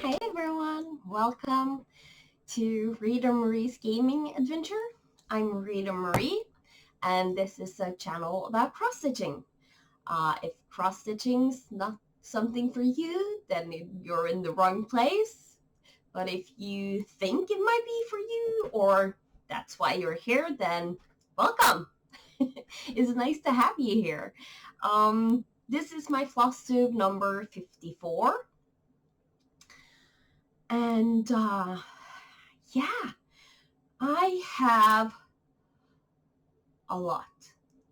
Hi everyone, welcome to Rita Marie's Gaming Adventure. I'm Rita Marie and this is a channel about cross-stitching. If cross-stitching's not something for you, then you're in the wrong place. But if you think it might be for you, or that's why you're here, then welcome. It's nice to have you here. This is my flosstube number 54. And yeah, I have a lot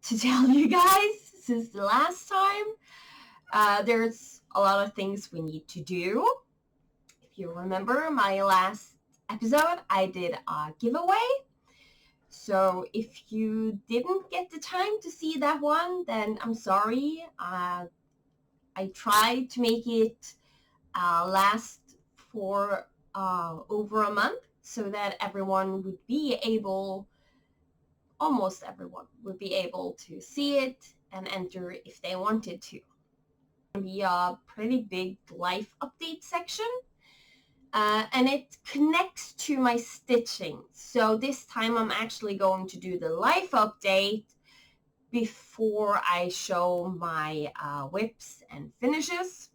to tell you guys since the last time. There's a lot of things we need to do. If you remember my last episode, I did a giveaway. So if you didn't get the time to see that one, then I'm sorry. I tried to make it last for over a month so that everyone would be able, almost everyone would be able to see it and enter if they wanted to. It'll be a pretty big life update section. And it connects to my stitching. So this time I'm actually going to do the life update before I show my whips and finishes.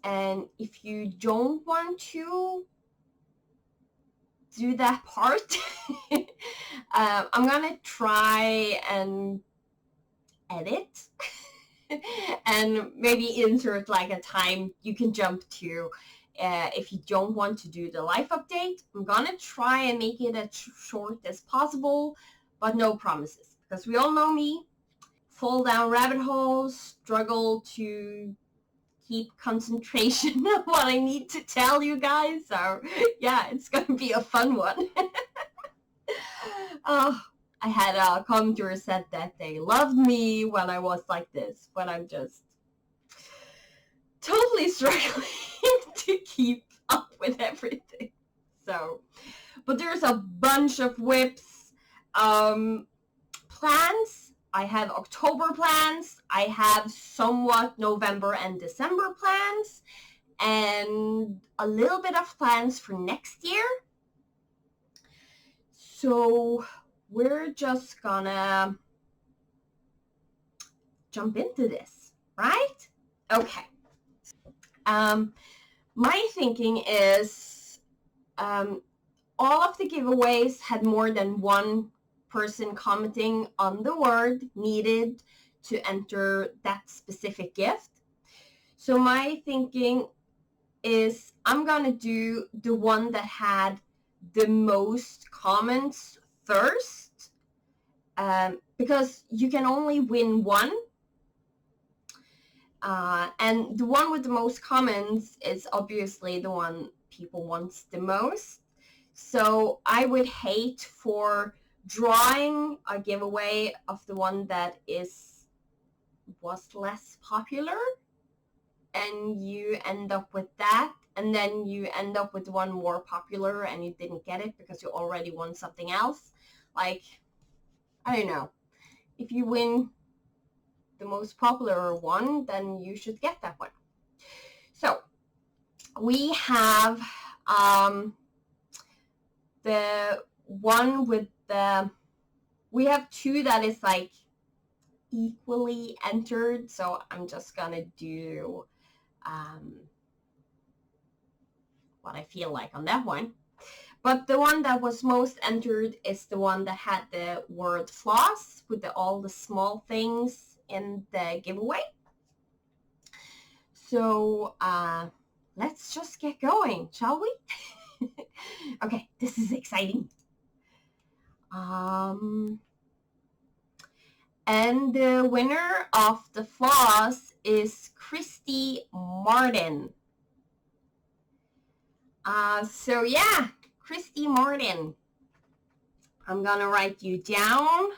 And if you don't want to do that part, I'm gonna try and edit and maybe insert like a time you can jump to if you don't want to do the life update. I'm gonna try and make it as short as possible, but no promises, because we all know me. Fall down rabbit holes, struggle to keep concentration on what I need to tell you guys. So yeah, it's going to be a fun one. I had a commenter said that they loved me when I was like this, when I'm just totally struggling to keep up with everything. So, but there's a bunch of whips, plans. I have October plans, I have somewhat November and December plans, and a little bit of plans for next year. So we're just gonna jump into this, right? Okay. My thinking is all of the giveaways had more than one person commenting on the word needed to enter that specific gift. So my thinking is I'm gonna do the one that had the most comments first, because you can only win one, and the one with the most comments is obviously the one people want the most. So I would hate for drawing a giveaway of the one that was less popular, and you end up with that, and then you end up with one more popular and you didn't get it because you already won something else. Like, I don't know, if you win the most popular one, then you should get that one. So we have the one with the, we have two that is like equally entered, so I'm just gonna do what I feel like on that one. But the one that was most entered is the one that had the word floss with all the small things in the giveaway. So let's just get going, shall we? Okay, this is exciting. And the winner of the floss is Christy Martin. So yeah, Christy Martin, I'm gonna write you down.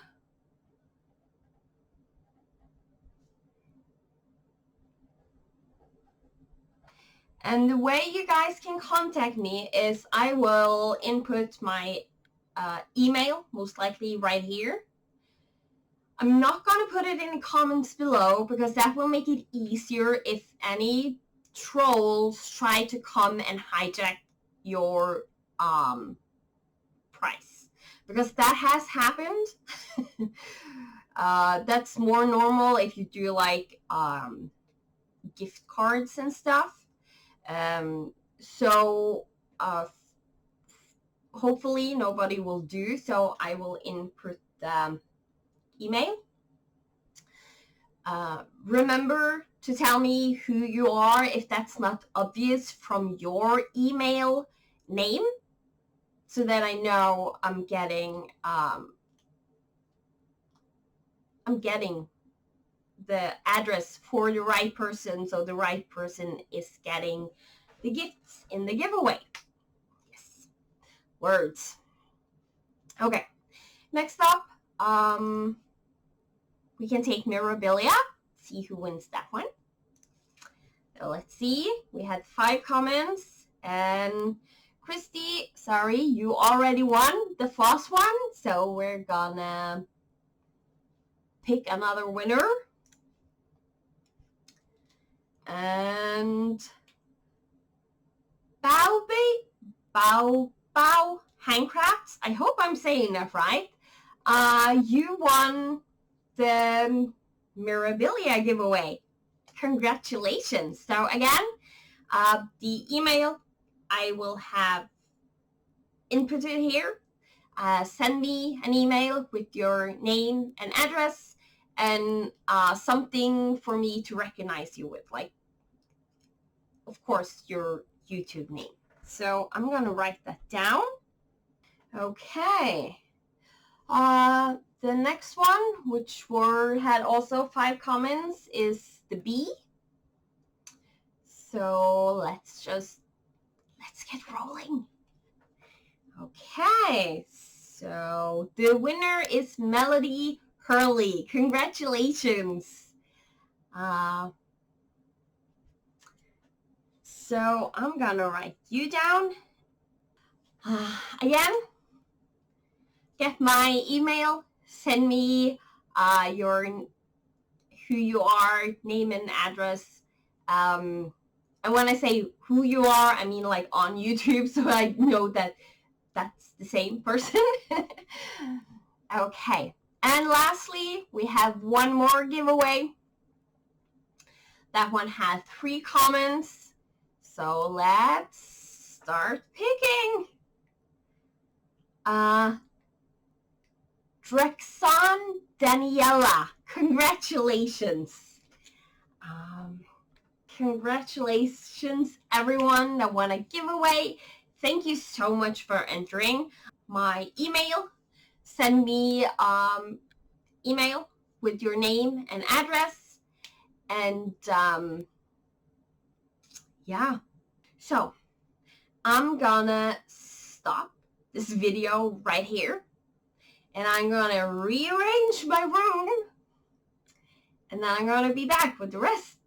And the way you guys can contact me is I will input my email, most likely right here. I'm not going to put it in the comments below because that will make it easier if any trolls try to come and hijack your price, because that has happened. That's more normal if you do like gift cards and stuff. So hopefully nobody will do so. I will input the email. Remember to tell me who you are if that's not obvious from your email name, so that I know I'm getting the address for the right person, so the right person is getting the gifts in the giveaway. Yes, words. Okay, next up, we can take Mirabilia, see who wins that one. So let's see, we had 5 comments, and Christy, sorry, you already won the floss one, so we're gonna pick another winner. And Bao Handcrafts, I hope I'm saying that right. You won the Mirabilia giveaway. Congratulations. So again, the email I will have inputted here. Send me an email with your name and address and something for me to recognize you with, like, of course, your YouTube name. So I'm going to write that down. Okay. The next one, which had also 5 comments, is the bee. So let's get rolling. Okay, so the winner is Melody Hurley. Congratulations. So I'm gonna write you down. Again, get my email, send me who you are, name and address. And when I say who you are, I mean like on YouTube, so I know that that's the same person. Okay, and lastly, we have one more giveaway. That one has 3 comments, so let's start picking. Drexon Daniela, congratulations. Congratulations, everyone that won a giveaway. Thank you so much for entering. My email, send me email with your name and address, and yeah. So I'm gonna stop this video right here, and I'm gonna rearrange my room, and then I'm gonna be back with the rest.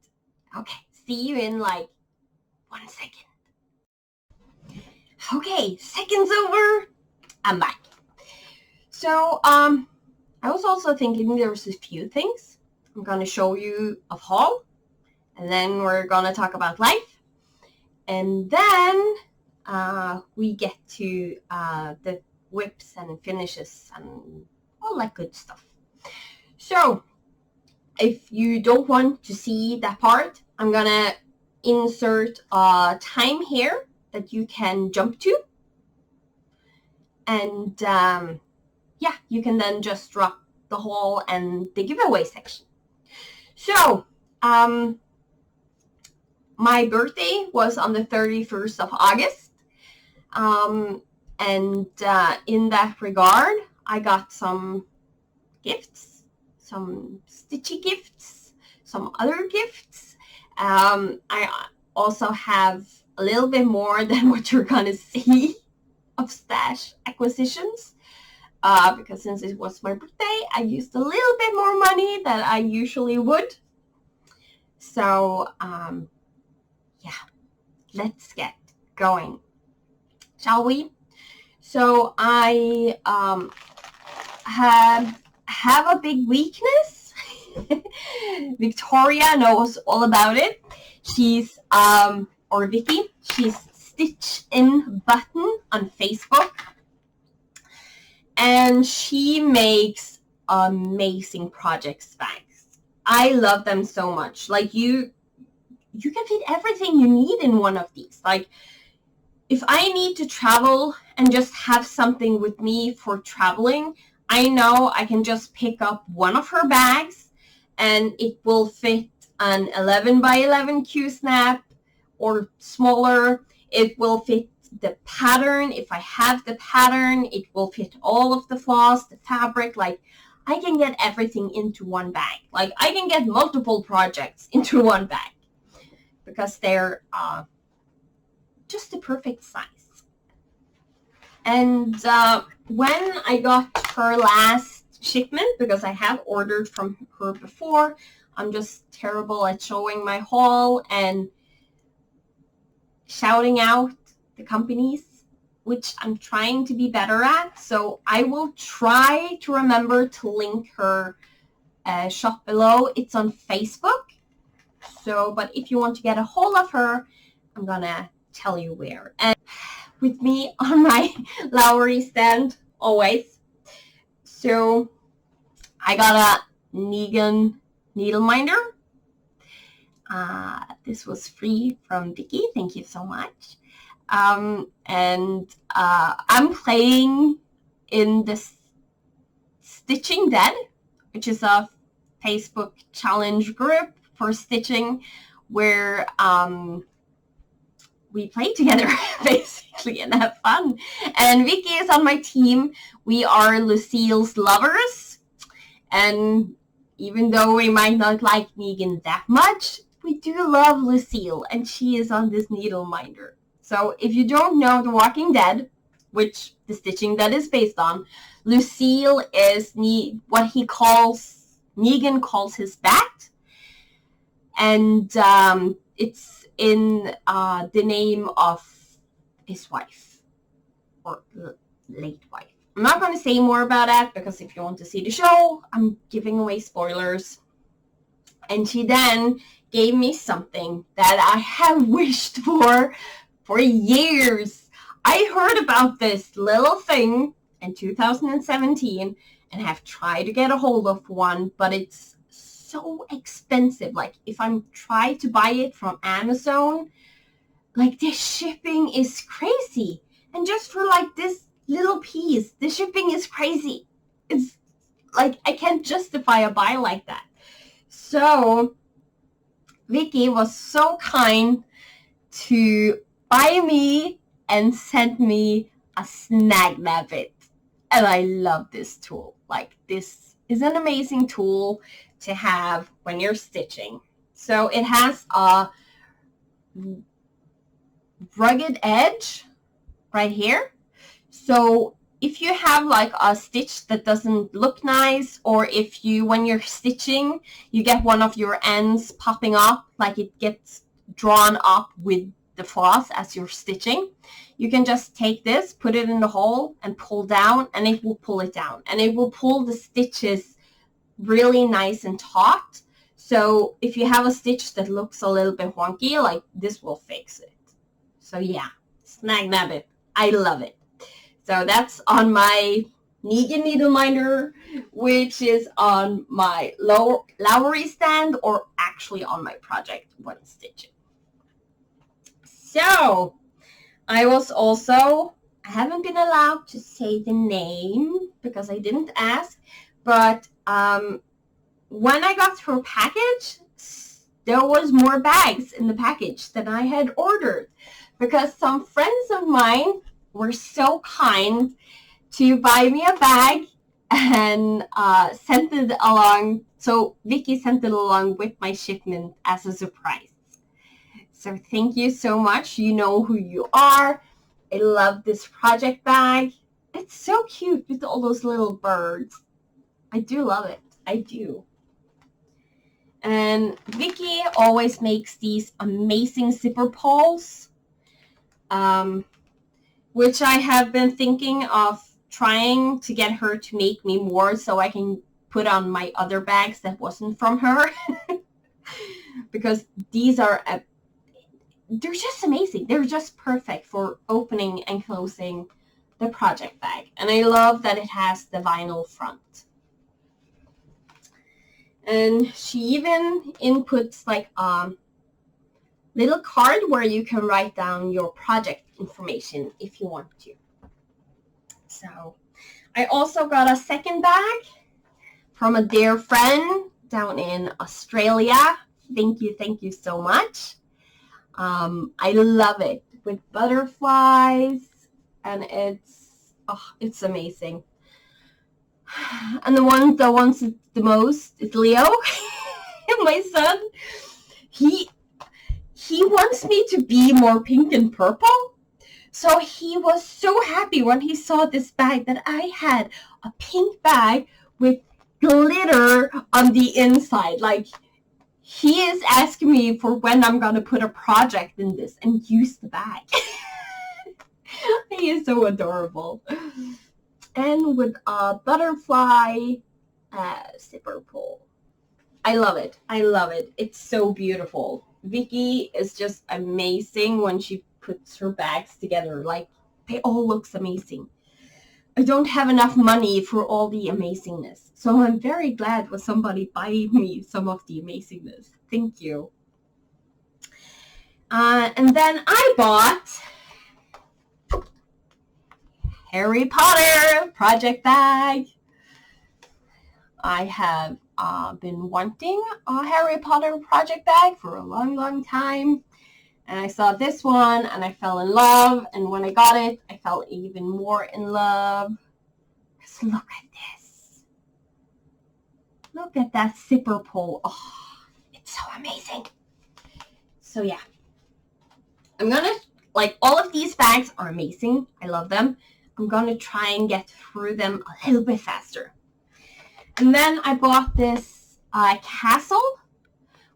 Okay, see you in like 1 second. Okay, seconds over, I'm back. So I was also thinking there's a few things. I'm gonna show you a haul, and then we're gonna talk about life, and then we get to the whips and finishes and all that good stuff. So if you don't want to see that part, I'm gonna insert a time here that you can jump to, and yeah, you can then just drop the haul and the giveaway section. So my birthday was on the 31st of August, and in that regard, I got some gifts, some stitchy gifts, some other gifts. I also have a little bit more than what you're gonna see of stash acquisitions, because since it was my birthday, I used a little bit more money than I usually would. So yeah, let's get going, shall we? So I have a big weakness. Victoria knows all about it. She's, or Vicky, she's StitchNButton on Facebook. And she makes amazing project bags. I love them so much. Like you can fit everything you need in one of these. Like if I need to travel and just have something with me for traveling, I know I can just pick up one of her bags and it will fit an 11 by 11 Q-snap or smaller. It will fit the pattern. If I have the pattern, it will fit all of the floss, the fabric. Like I can get everything into one bag. Like I can get multiple projects into one bag because they're just the perfect size. And when I got her last shipment, because I have ordered from her before, I'm just terrible at showing my haul and shouting out the companies, which I'm trying to be better at. So I will try to remember to link her shop below. It's on Facebook. So, but if you want to get a hold of her, I'm gonna tell you where. And with me on my Lowry stand always. So I got a Negan needle minder. This was free from Vicky. Thank you so much. And I'm playing in this Stitching Dead, which is a Facebook challenge group for stitching where we play together basically and have fun. And Vicky is on my team. We are Lucille's lovers. And even though we might not like Negan that much, we do love Lucille, and she is on this needle minder. So if you don't know The Walking Dead, which the Stitching Dead is based on, Lucille is what he calls, Negan calls his bat. And it's in the name of his wife, or late wife. I'm not going to say more about that, because if you want to see the show, I'm giving away spoilers. And she then gave me something that I have wished for years. I heard about this little thing in 2017 and have tried to get a hold of one, but it's so expensive. Like if I'm trying to buy it from Amazon, like the shipping is crazy. And just for like this little piece, the shipping is crazy. It's like I can't justify a buy like that. So Vicky was so kind to buy me and send me a snag nabbit. And I love this tool. Like this is an amazing tool to have when you're stitching. So it has a rugged edge right here. So if you have like a stitch that doesn't look nice, or if you, when you're stitching, you get one of your ends popping up, like it gets drawn up with the floss as you're stitching, you can just take this, put it in the hole and pull down, and it will pull it down, and it will pull the stitches really nice and taut. So if you have a stitch that looks a little bit wonky, like this will fix it. So yeah, snag nabbit. I love it. So that's on my Negan needle minder, which is on my Lowry stand, or actually on my project when stitching. So I was also, I haven't been allowed to say the name because I didn't ask, but when I got through a package, there was more bags in the package than I had ordered, because some friends of mine were so kind to buy me a bag and sent it along. So Vicky sent it along with my shipment as a surprise. So thank you so much. You know who you are. I love this project bag. It's so cute with all those little birds. I do love it. I do. And Vicky always makes these amazing zipper pulls, which I have been thinking of trying to get her to make me more, so I can put on my other bags that wasn't from her. Because these are, they're just amazing. They're just perfect for opening and closing the project bag. And I love that it has the vinyl front. And she even inputs like a little card where you can write down your project information if you want to. So I also got a second bag from a dear friend down in Australia. Thank you so much. I love it with butterflies, and it's amazing. And the one that wants it the most is Leo, my son. He wants me to be more pink and purple. So he was so happy when he saw this bag that I had a pink bag with glitter on the inside. Like, he is asking me for when I'm going to put a project in this and use the bag. He is so adorable. And with a butterfly zipper pull. I love it. I love it. It's so beautiful. Vicky is just amazing when she puts her bags together. Like, they all look amazing. I don't have enough money for all the amazingness. So I'm very glad when somebody buy me some of the amazingness. Thank you. And then I bought Harry Potter project bag. I have been wanting a Harry Potter project bag for a long time. And I saw this one and I fell in love. And when I got it, I fell even more in love. Just look at this. Look at that zipper pull. Oh, it's so amazing. So yeah. I'm going to, like, all of these bags are amazing. I love them. I'm going to try and get through them a little bit faster. And then I bought this castle,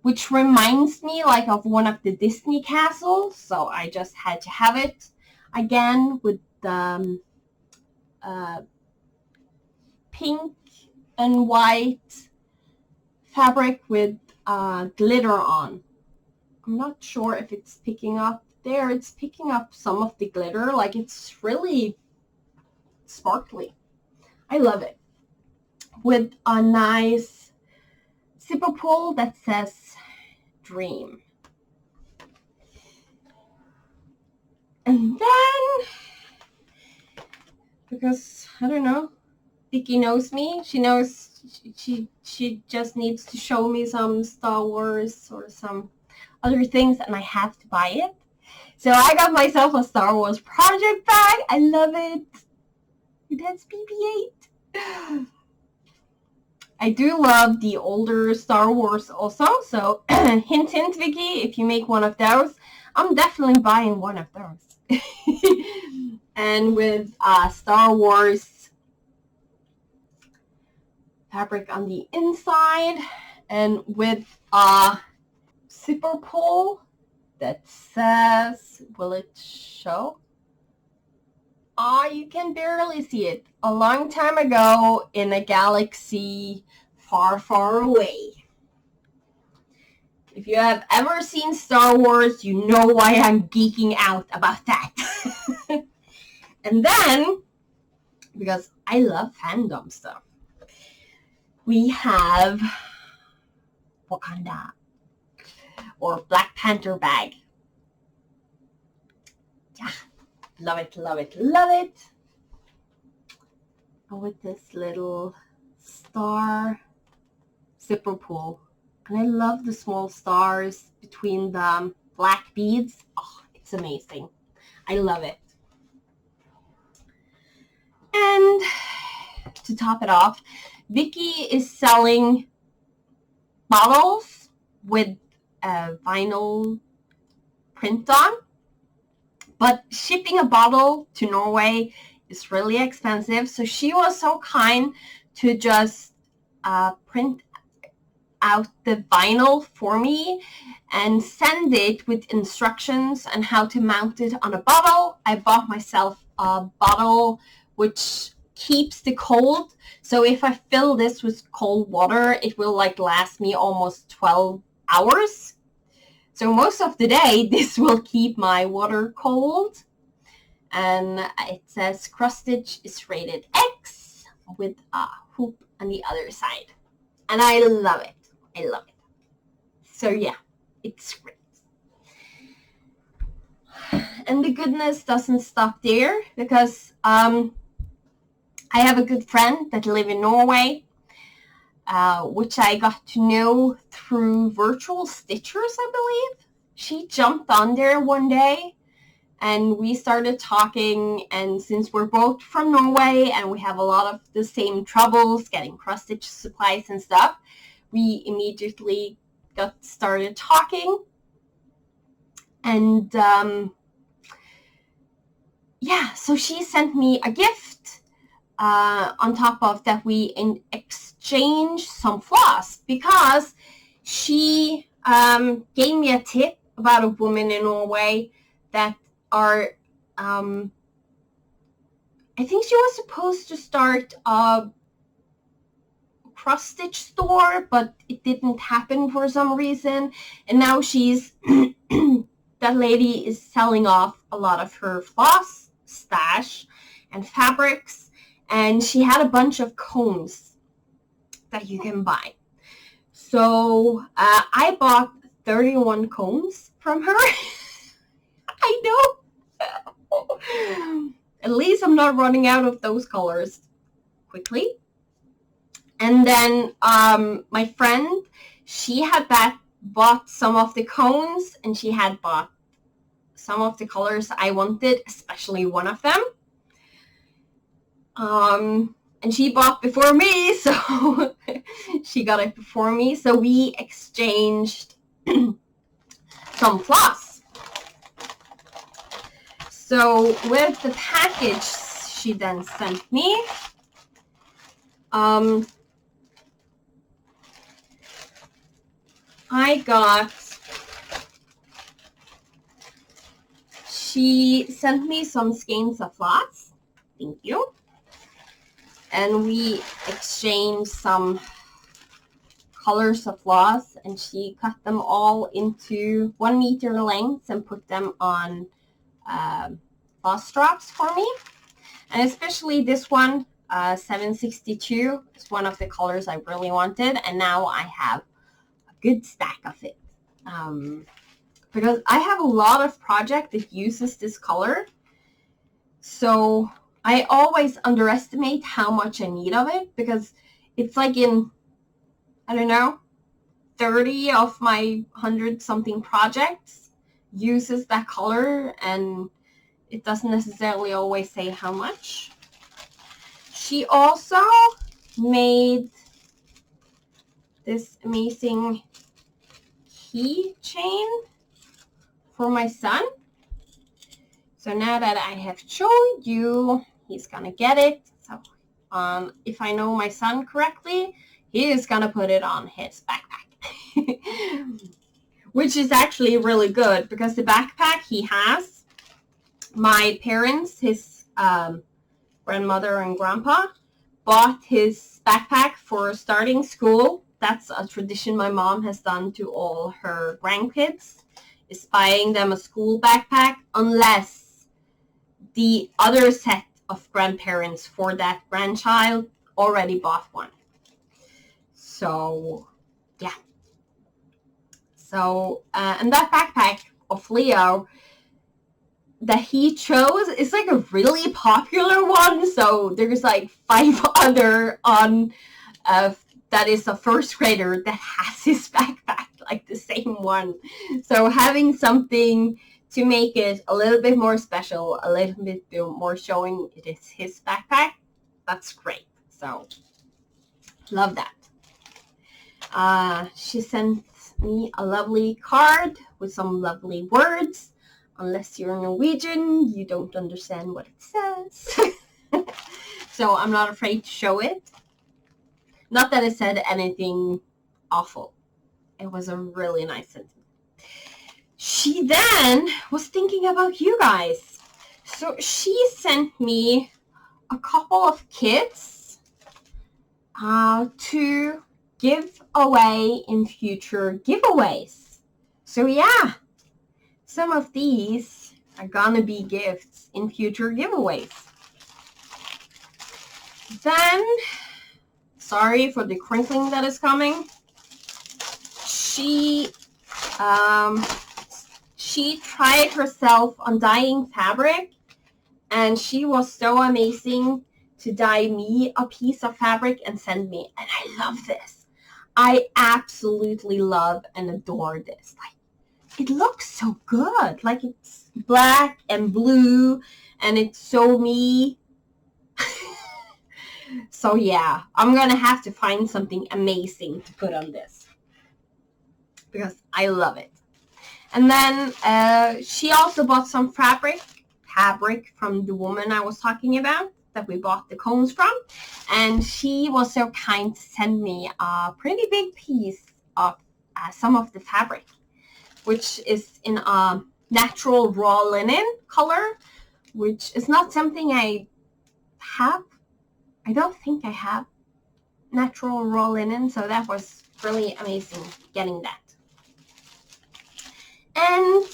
which reminds me like of one of the Disney castles. So I just had to have it again with the pink and white fabric with glitter on. I'm not sure if it's picking up there. It's picking up some of the glitter. Like, it's really sparkly. I love it. With a nice zipper pull that says dream. And then, because, I don't know, Vicky knows me. She knows she just needs to show me some Star Wars or some other things, and I have to buy it. So I got myself a Star Wars project bag. I love it. It has BB-8. I do love the older Star Wars also. So hint, Vicky, if you make one of those, I'm definitely buying one of those. And with Star Wars fabric on the inside, and with a zipper pull that says, will it show? You can barely see it. A long time ago in a galaxy far, far away. If you have ever seen Star Wars, you know why I'm geeking out about that. And then, because I love fandom stuff, we have Wakanda, or Black Panther bag. Yeah. Love it, love it, love it. And with this little star zipper pull. And I love the small stars between the black beads. Oh, it's amazing. I love it. And to top it off, Vicky is selling bottles with a vinyl print on. But shipping a bottle to Norway is really expensive. So she was so kind to just print out the vinyl for me and send it with instructions on how to mount it on a bottle. I bought myself a bottle which keeps the cold. So if I fill this with cold water, it will like last me almost 12 hours. So most of the day, this will keep my water cold. And it says cross stitch is rated X with a hoop on the other side. And I love it. I love it. So yeah, it's great. And the goodness doesn't stop there, because I have a good friend that lives in Norway, which I got to know through virtual stitchers, I believe. She jumped on there one day and we started talking, and since we're both from Norway and we have a lot of the same troubles getting cross stitch supplies and stuff, we immediately got started talking. And yeah, so she sent me a gift. On top of that, we exchanged some floss, because she gave me a tip about a woman in Norway that are, I think she was supposed to start a cross-stitch store, but it didn't happen for some reason. And now she's, that lady is selling off a lot of her floss stash and fabrics. And she had a bunch of combs that you can buy. So I bought 31 combs from her. I know. At least I'm not running out of those colors quickly. And then my friend, she had bought some of the cones, and she had bought some of the colors I wanted, especially one of them. And she bought before me, so she got it before me. So we exchanged some floss. So with the package she then sent me, she sent me some skeins of floss. Thank you. And we exchanged some colors of floss, and she cut them all into 1 meter lengths and put them on floss straps for me. And especially this one, 762, is one of the colors I really wanted, and now I have a good stack of it. Because I have a lot of project that uses this color, so I always underestimate how much I need of it, because it's like in, I don't know, 30 of my 100-something projects uses that color, and it doesn't necessarily always say how much. She also made this amazing keychain for my son. So now that I have showed you, he's gonna get it. So if I know my son correctly, he is gonna put it on his backpack. Which is actually really good, because the backpack he has, my parents, his grandmother and grandpa, bought his backpack for starting school. That's a tradition my mom has done to all her grandkids, is buying them a school backpack, unless the other set of grandparents for that grandchild already bought one. So, yeah. So, and that backpack of Leo that he chose is like a really popular one. So there's like 5 other on that is a first grader that has his backpack, like the same one. So having something to make it a little bit more special, a little bit more showing it is his backpack, that's great. So love that. She sent me a lovely card with some lovely words. Unless you're Norwegian, you don't understand what it says. So I'm not afraid to show it. Not that it said anything awful. It was a really nice sentence. She then was thinking about you guys. So she sent me a couple of kits to give away in future giveaways. So yeah, some of these are gonna be gifts in future giveaways. Then, sorry for the crinkling that is coming. She tried herself on dyeing fabric, and she was so amazing to dye me a piece of fabric and send me. And I love this. I absolutely love and adore this. Like, it looks so good. Like, it's black and blue, and it's so me. So yeah, I'm gonna have to find something amazing to put on this because I love it. And then she also bought some fabric from the woman I was talking about that we bought the cones from, and she was so kind to send me a pretty big piece of some of the fabric, which is in a natural raw linen color, which is not something I have. I don't think I have natural raw linen, so that was really amazing getting that. And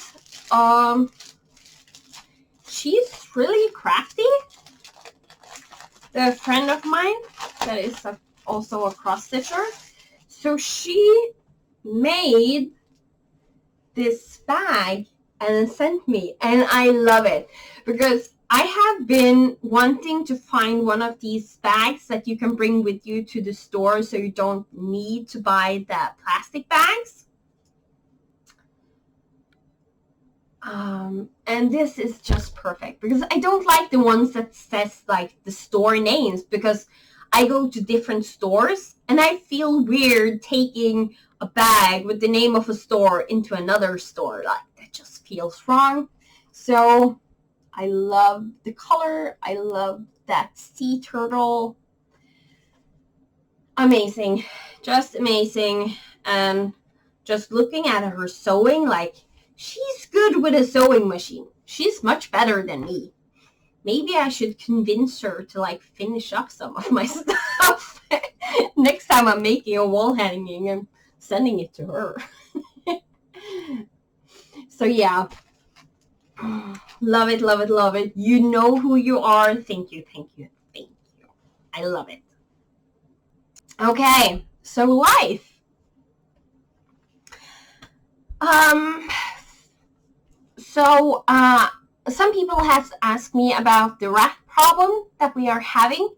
she's really crafty. A friend of mine that is also a cross stitcher. So she made this bag and sent me, and I love it because I have been wanting to find one of these bags that you can bring with you to the store so you don't need to buy the plastic bags. And this is just perfect because I don't like the ones that says like the store names, because I go to different stores and I feel weird taking a bag with the name of a store into another store. Like, that just feels wrong. So I love the color. I love that sea turtle. Amazing. Just amazing. And just looking at her sewing, like, she's good with a sewing machine. She's much better than me. Maybe I should convince her to like finish up some of my stuff. Next time I'm making a wall hanging, I'm sending it to her. So yeah. Love it, love it, love it. You know who you are. Thank you, thank you, thank you. I love it. Okay, so life. So some people have asked me about the rat problem that we are having.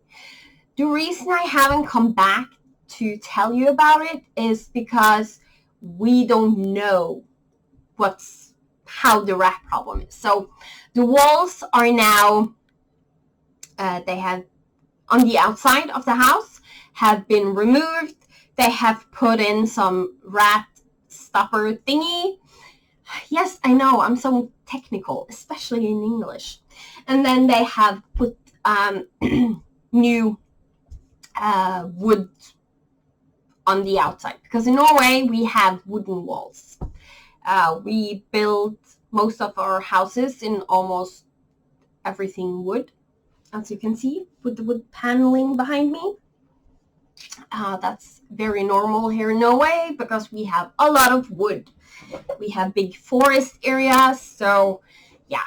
The reason I haven't come back to tell you about it is because we don't know how the rat problem is. So the walls are now, they have on the outside of the house have been removed. They have put in some rat stopper thingy. Yes, I know, I'm so technical, especially in English. And then they have put new wood on the outside, because in Norway we have wooden walls. We build most of our houses in almost everything wood, as you can see with the wood paneling behind me. That's very normal here in Norway because we have a lot of wood. We have big forest areas, so yeah.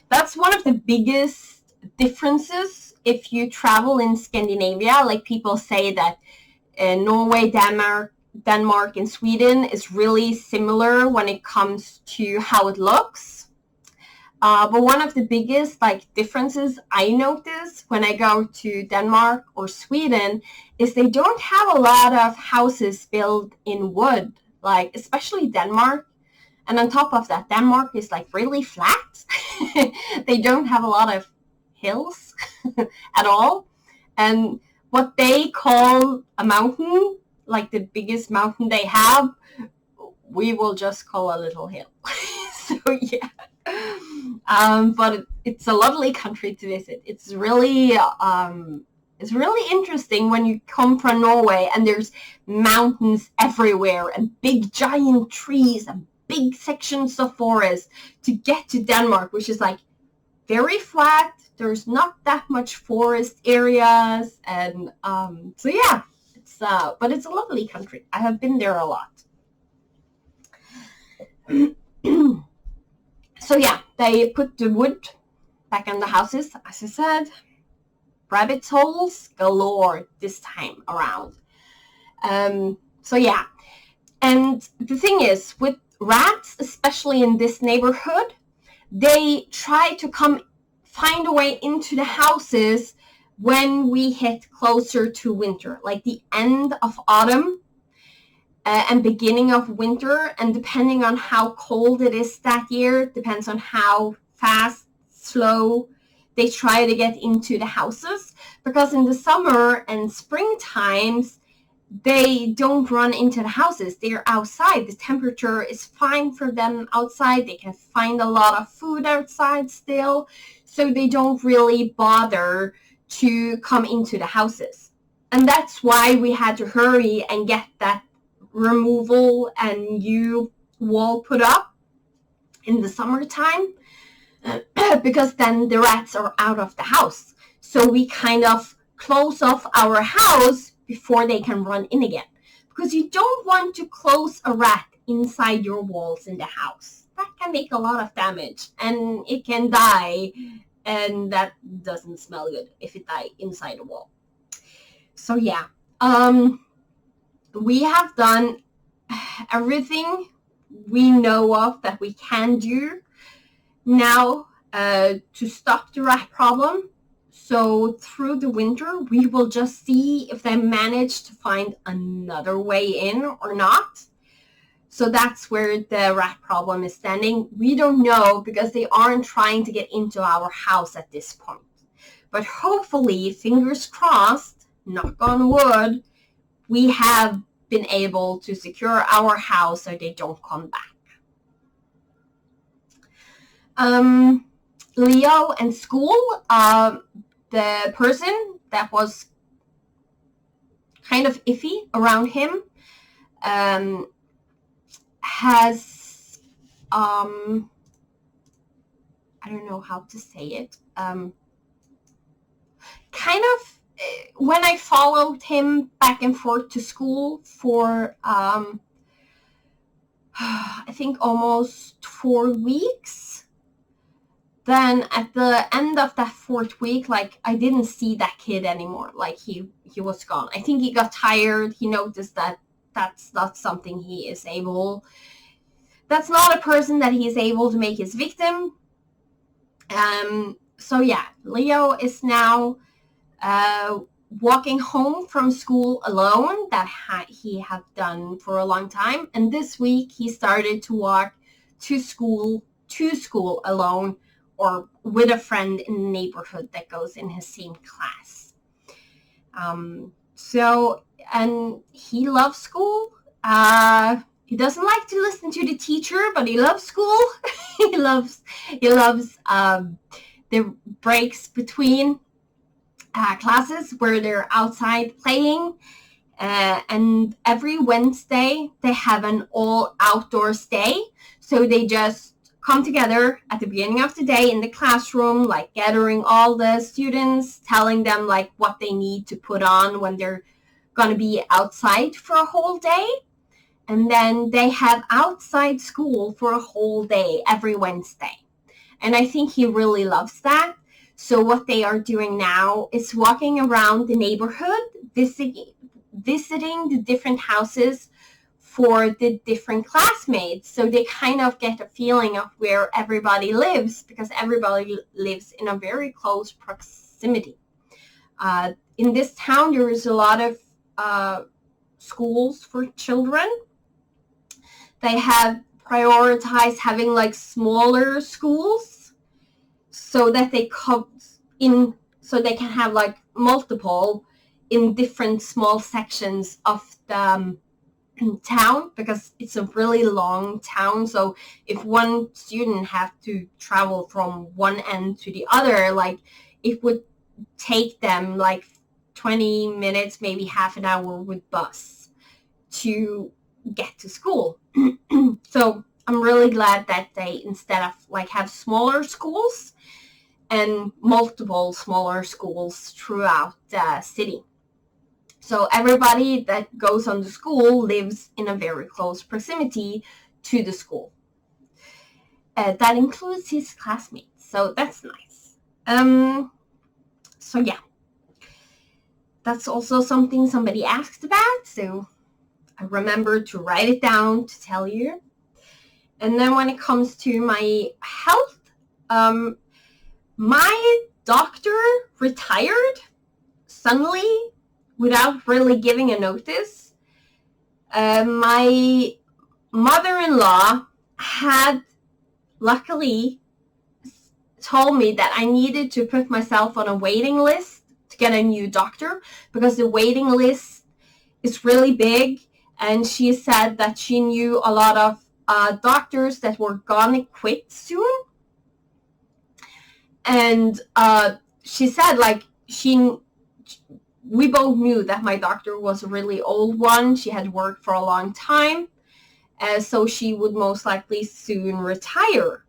That's one of the biggest differences if you travel in Scandinavia. Like, people say that Norway, Denmark and Sweden is really similar when it comes to how it looks. But one of the biggest differences I notice when I go to Denmark or Sweden is they don't have a lot of houses built in wood, especially Denmark. And on top of that, Denmark is really flat. They don't have a lot of hills at all. And what they call a mountain, the biggest mountain they have, we will just call a little hill. So yeah. But it's a lovely country to visit. It's really interesting when you come from Norway and there's mountains everywhere and big giant trees and big sections of forest, to get to Denmark, which is very flat, There's not that much forest areas, and so yeah, but it's a lovely country. I have been there a lot. So yeah, they put the wood back in the houses, as I said. Rabbit holes galore this time around. So yeah, and the thing is, with rats, especially in this neighborhood, they try to find a way into the houses when we hit closer to winter, like the end of autumn and beginning of winter. And depending on how cold it is that year, depends on how fast, slow they try to get into the houses. Because in the summer and spring times, they don't run into the houses. They're outside. The temperature is fine for them outside. They can find a lot of food outside still. So they don't really bother to come into the houses. And that's why we had to hurry and get that removal and new wall put up in the summertime, because then the rats are out of the house. So we kind of close off our house before they can run in again, because you don't want to close a rat inside your walls in the house. That can make a lot of damage, and it can die, and that doesn't smell good if it dies inside a wall. So yeah, we have done everything we know of that we can do now to stop the rat problem. So through the winter, we will just see if they manage to find another way in or not. So that's where the rat problem is standing. We don't know, because they aren't trying to get into our house at this point. But hopefully, fingers crossed, knock on wood, we have been able to secure our house so they don't come back. Leo and school, the person that was kind of iffy around him has, I don't know how to say it, kind of, when I followed him back and forth to school for, I think almost 4 weeks, then at the end of that 4th week, like, I didn't see that kid anymore. Like, he was gone. I think he got tired. He noticed that that's not something he is able, that's not a person that he is able to make his victim. So yeah, Leo is now walking home from school alone. That he had done for a long time. And this week he started to walk to school alone, or with a friend in the neighborhood that goes in his same class. So, and he loves school. He doesn't like to listen to the teacher, but he loves school. he loves the breaks between classes where they're outside playing. And every Wednesday they have an all outdoors day. So they just come together at the beginning of the day in the classroom, like gathering all the students, telling them like what they need to put on when they're going to be outside for a whole day. And then they have outside school for a whole day every Wednesday. And I think he really loves that. So what they are doing now is walking around the neighborhood, visiting the different houses for the different classmates. So they kind of get a feeling of where everybody lives, because everybody lives in a very close proximity. In this town, there is a lot of schools for children. They have prioritized having like smaller schools so that they so they can have like multiple in different small sections of the town, because it's a really long town. So if one student have to travel from one end to the other, like it would take them like 20 minutes, maybe half an hour with bus to get to school. So I'm really glad that they, instead of like have smaller schools, and multiple smaller schools throughout the city. So everybody that goes on the school lives in a very close proximity to the school. That includes his classmates, so that's nice. So yeah, that's also something somebody asked about, so I remembered to write it down to tell you. And then when it comes to my health, my doctor retired suddenly without really giving a notice. My mother-in-law had luckily told me that I needed to put myself on a waiting list to get a new doctor, because the waiting list is really big, and she said that she knew a lot of doctors that were gonna quit soon. And she said, like, we both knew that my doctor was a really old one. She had worked for a long time, so she would most likely soon retire.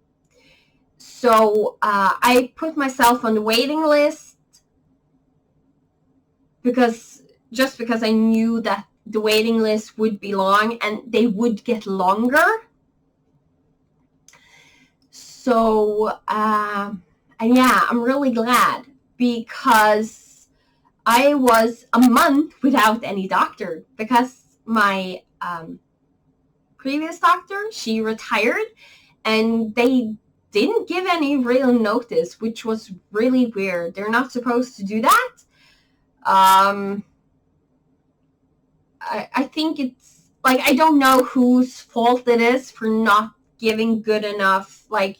So I put myself on the waiting list because I knew that the waiting list would be long and they would get longer. So, and yeah, I'm really glad, because I was a month without any doctor because my previous doctor, she retired, and they didn't give any real notice, which was really weird. They're not supposed to do that. I think it's, like, I don't know whose fault it is for not giving good enough, like,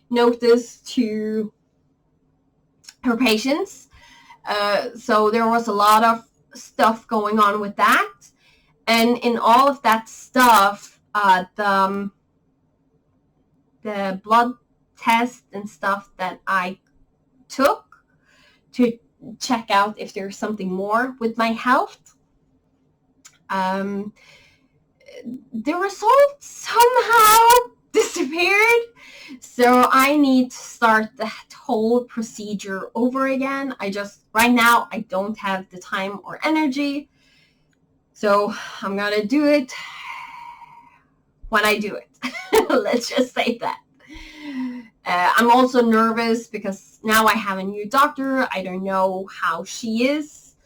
notice to her patients. So there was a lot of stuff going on with that. And in all of that stuff, the blood test and stuff that I took to check out if there's something more with my health, the results somehow disappeared. So I need to start the whole procedure over again. Right now, I don't have the time or energy. So I'm gonna do it when I do it. Let's just say that. I'm also nervous because now I have a new doctor. I don't know how she is.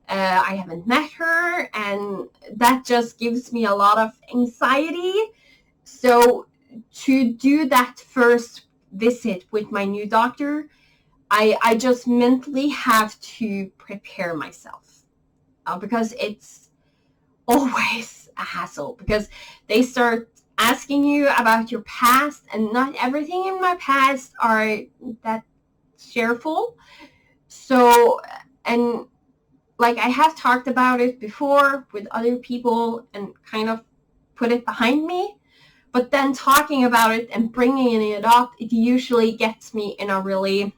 I haven't met her, and that just gives me a lot of anxiety. So to do that first visit with my new doctor, I just mentally have to prepare myself, because it's always a hassle, because they start asking you about your past, and not everything in my past are that cheerful. So, and like, I have talked about it before with other people and kind of put it behind me, but then talking about it and bringing it up, it usually gets me in a really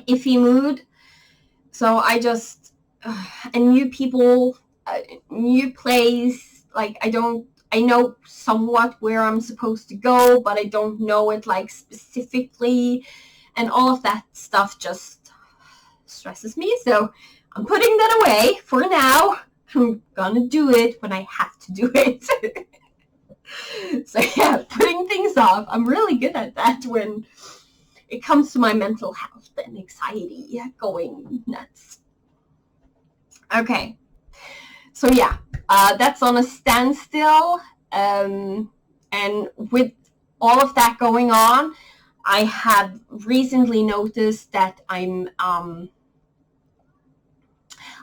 iffy mood. So I just, and new people, new place, like, I know somewhat where I'm supposed to go, but I don't know it, like, specifically, and all of that stuff just stresses me. So I'm putting that away for now. I'm gonna do it when I have to do it. So yeah, putting things off. I'm really good at that when it comes to my mental health and anxiety going nuts. Okay, so yeah, that's on a standstill. And with all of that going on, I have recently noticed that I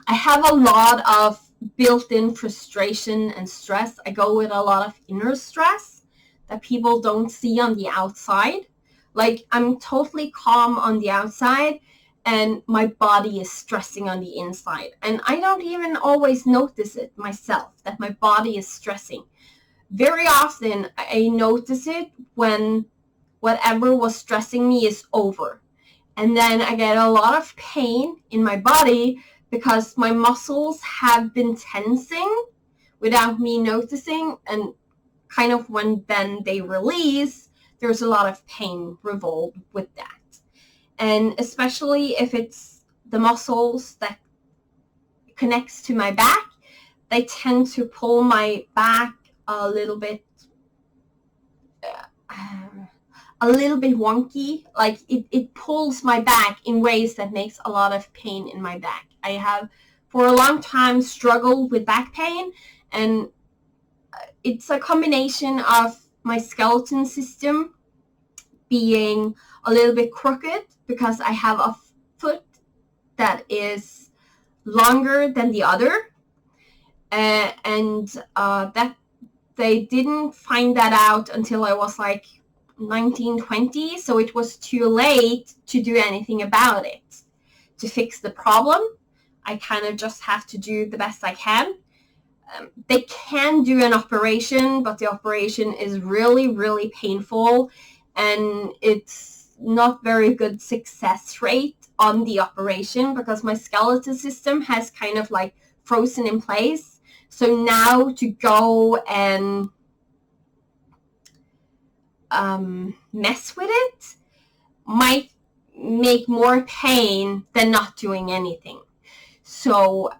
have a lot of built-in frustration and stress. I go with a lot of inner stress that people don't see on the outside. Like, I'm totally calm on the outside, and my body is stressing on the inside. And I don't even always notice it myself, that my body is stressing. Very often, I notice it when whatever was stressing me is over. And then I get a lot of pain in my body because my muscles have been tensing without me noticing. And kind of when then they release, there's a lot of pain revolved with that. And especially if it's the muscles that connects to my back, they tend to pull my back a little bit wonky. Like it pulls my back in ways that makes a lot of pain in my back. I have for a long time struggled with back pain, and it's a combination of my skeleton system being a little bit crooked because I have a foot that is longer than the other, and that they didn't find that out until I was like 19, 20, so it was too late to do anything about it. To fix the problem, I kind of just have to do the best I can. They can do an operation, but the operation is really, really painful, and it's not very good success rate on the operation because my skeletal system has kind of like frozen in place. So now to go and mess with it might make more pain than not doing anything. So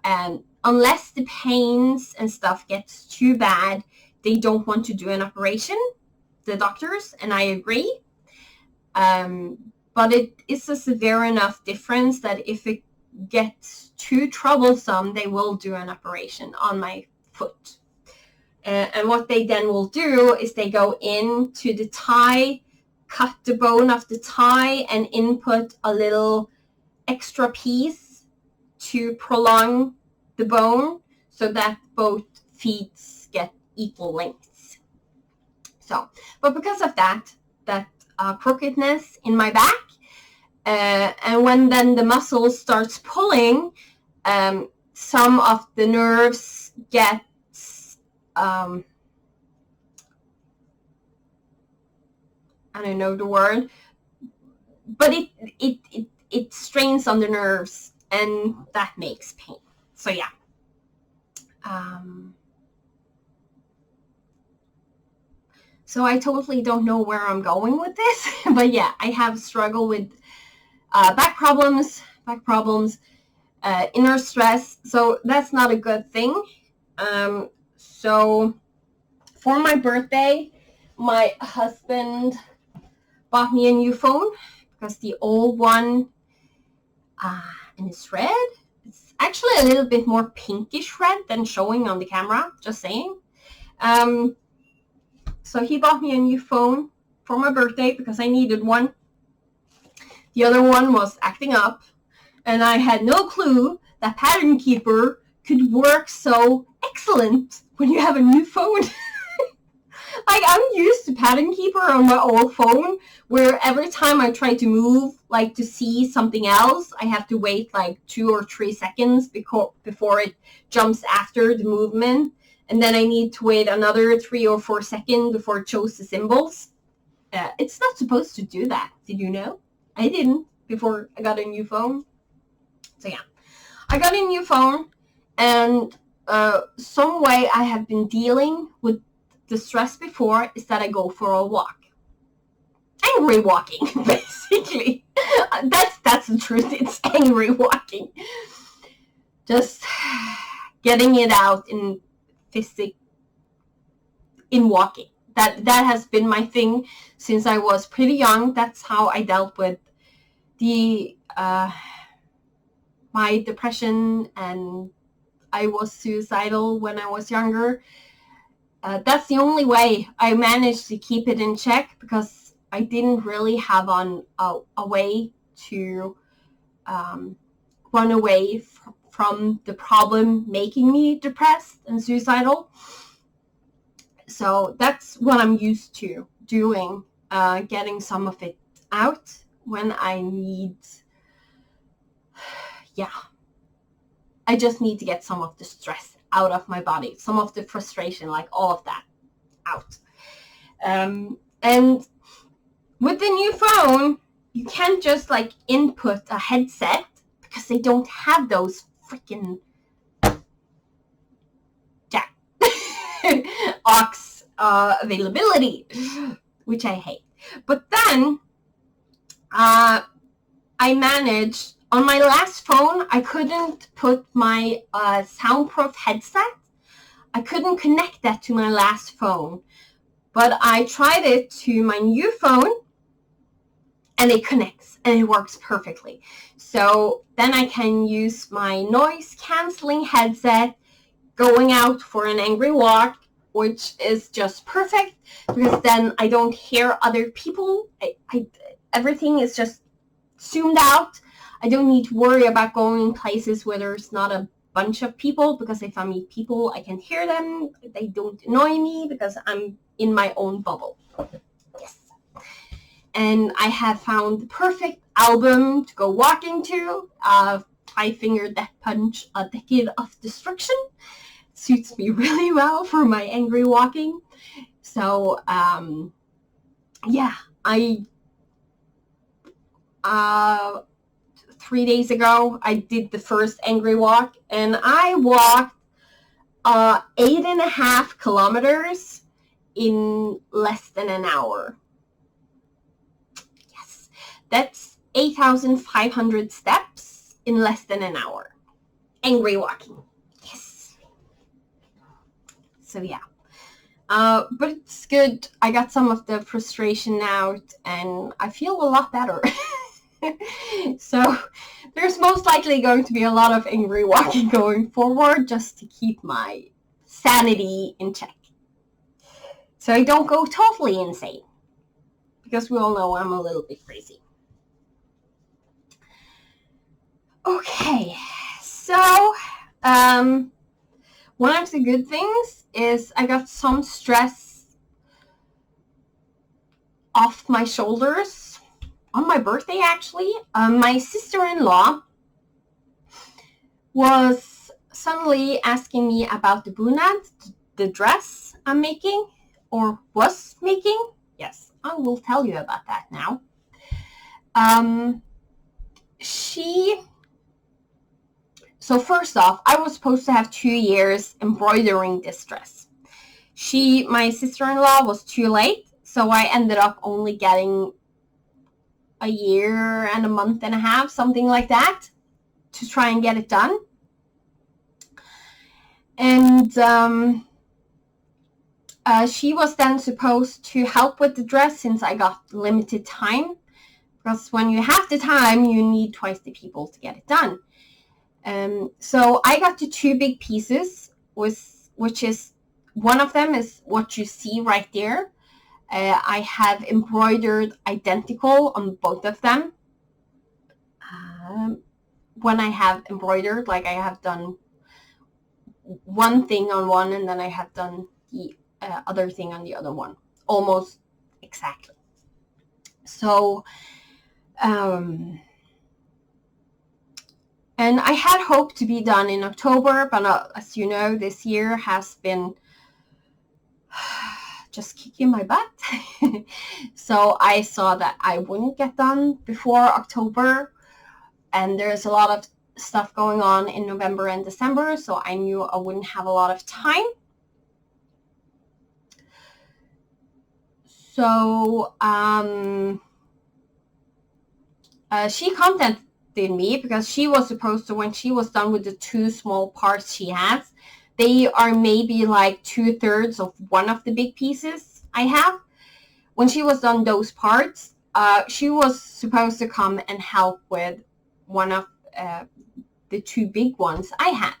unless the pains and stuff gets too bad, they don't want to do an operation, the doctors, and I agree. But it is a severe enough difference that if it gets too troublesome, they will do an operation on my foot. And what they then will do is they go into the thigh, cut the bone of the thigh, and input a little extra piece to prolong the bone so that both feet get equal lengths. So, but because of that crookedness in my back, and when then the muscle starts pulling, some of the nerves get I don't know the word, but it strains on the nerves, and that makes pain. So yeah. So I totally don't know where I'm going with this, but yeah, I have struggled with back problems, inner stress, so that's not a good thing. So for my birthday, my husband bought me a new phone because the old one, and it's red. It's actually a little bit more pinkish red than showing on the camera, just saying. So he bought me a new phone for my birthday because I needed one. The other one was acting up, and I had no clue that Pattern Keeper could work so excellent when you have a new phone. Like, I'm used to Pattern Keeper on my old phone, where every time I try to move, like to see something else, I have to wait like 2 or 3 seconds before it jumps after the movement. And then I need to wait another 3 or 4 seconds before it shows the symbols. It's not supposed to do that. Did you know? I didn't before I got a new phone. So yeah, I got a new phone, and some way I have been dealing with the stress before is that I go for a walk. Angry walking, basically. That's the truth. It's angry walking. Just getting it out in walking. That has been my thing since I was pretty young. That's how I dealt with the my depression, and I was suicidal when I was younger. That's the only way I managed to keep it in check, because I didn't really have a way to run away from the problem making me depressed and suicidal. So that's what I'm used to doing, getting some of it out when I need, I just need to get some of the stress out of my body, some of the frustration, like all of that out. And with the new phone, you can't just like input a headset, because they don't have those freaking aux availability, which I hate. But then I managed, on my last phone, I couldn't put my soundproof headset. I couldn't connect that to my last phone, but I tried it to my new phone, and it connects, and it works perfectly. So then I can use my noise canceling headset going out for an angry walk, which is just perfect, because then I don't hear other people. Everything is just zoomed out. I don't need to worry about going places where there's not a bunch of people, because if I meet people, I can hear them. They don't annoy me because I'm in my own bubble. Yes. And I have found the perfect album to go walking to. Five Finger Death Punch, A Decade of Destruction. Suits me really well for my angry walking. So, yeah, 3 days ago, I did the first angry walk, and I walked 8.5 kilometers in less than an hour. Yes, that's 8,500 steps in less than an hour. Angry walking. Yes. So yeah. But it's good. I got some of the frustration out, and I feel a lot better. So there's most likely going to be a lot of angry walking going forward, just to keep my sanity in check, so I don't go totally insane, because we all know I'm a little bit crazy. Okay, so one of the good things is I got some stress off my shoulders on my birthday, actually. My sister-in-law was suddenly asking me about the bunad, the dress I'm making, or was making. Yes, I will tell you about that now. So first off, I was supposed to have 2 years embroidering this dress. My sister-in-law, was too late, so I ended up only getting a year and a month and a half, something like that, to try and get it done. And she was then supposed to help with the dress, since I got limited time, because when you have the time, you need twice the people to get it done. So I got the 2 big pieces, which is, one of them is what you see right there. I have embroidered identical on both of them. When I have embroidered, like I have done one thing on one, and then I have done the other thing on the other one, almost exactly. So, and I had hoped to be done in October, but as you know, this year has been just kicking my butt. So I saw that I wouldn't get done before October, and there's a lot of stuff going on in November and December, so I knew I wouldn't have a lot of time. So she contacted me, because she was supposed to, when she was done with the 2 small parts she has, they are maybe like 2/3 of one of the big pieces I have. When she was done those parts, she was supposed to come and help with one of the 2 big ones I had.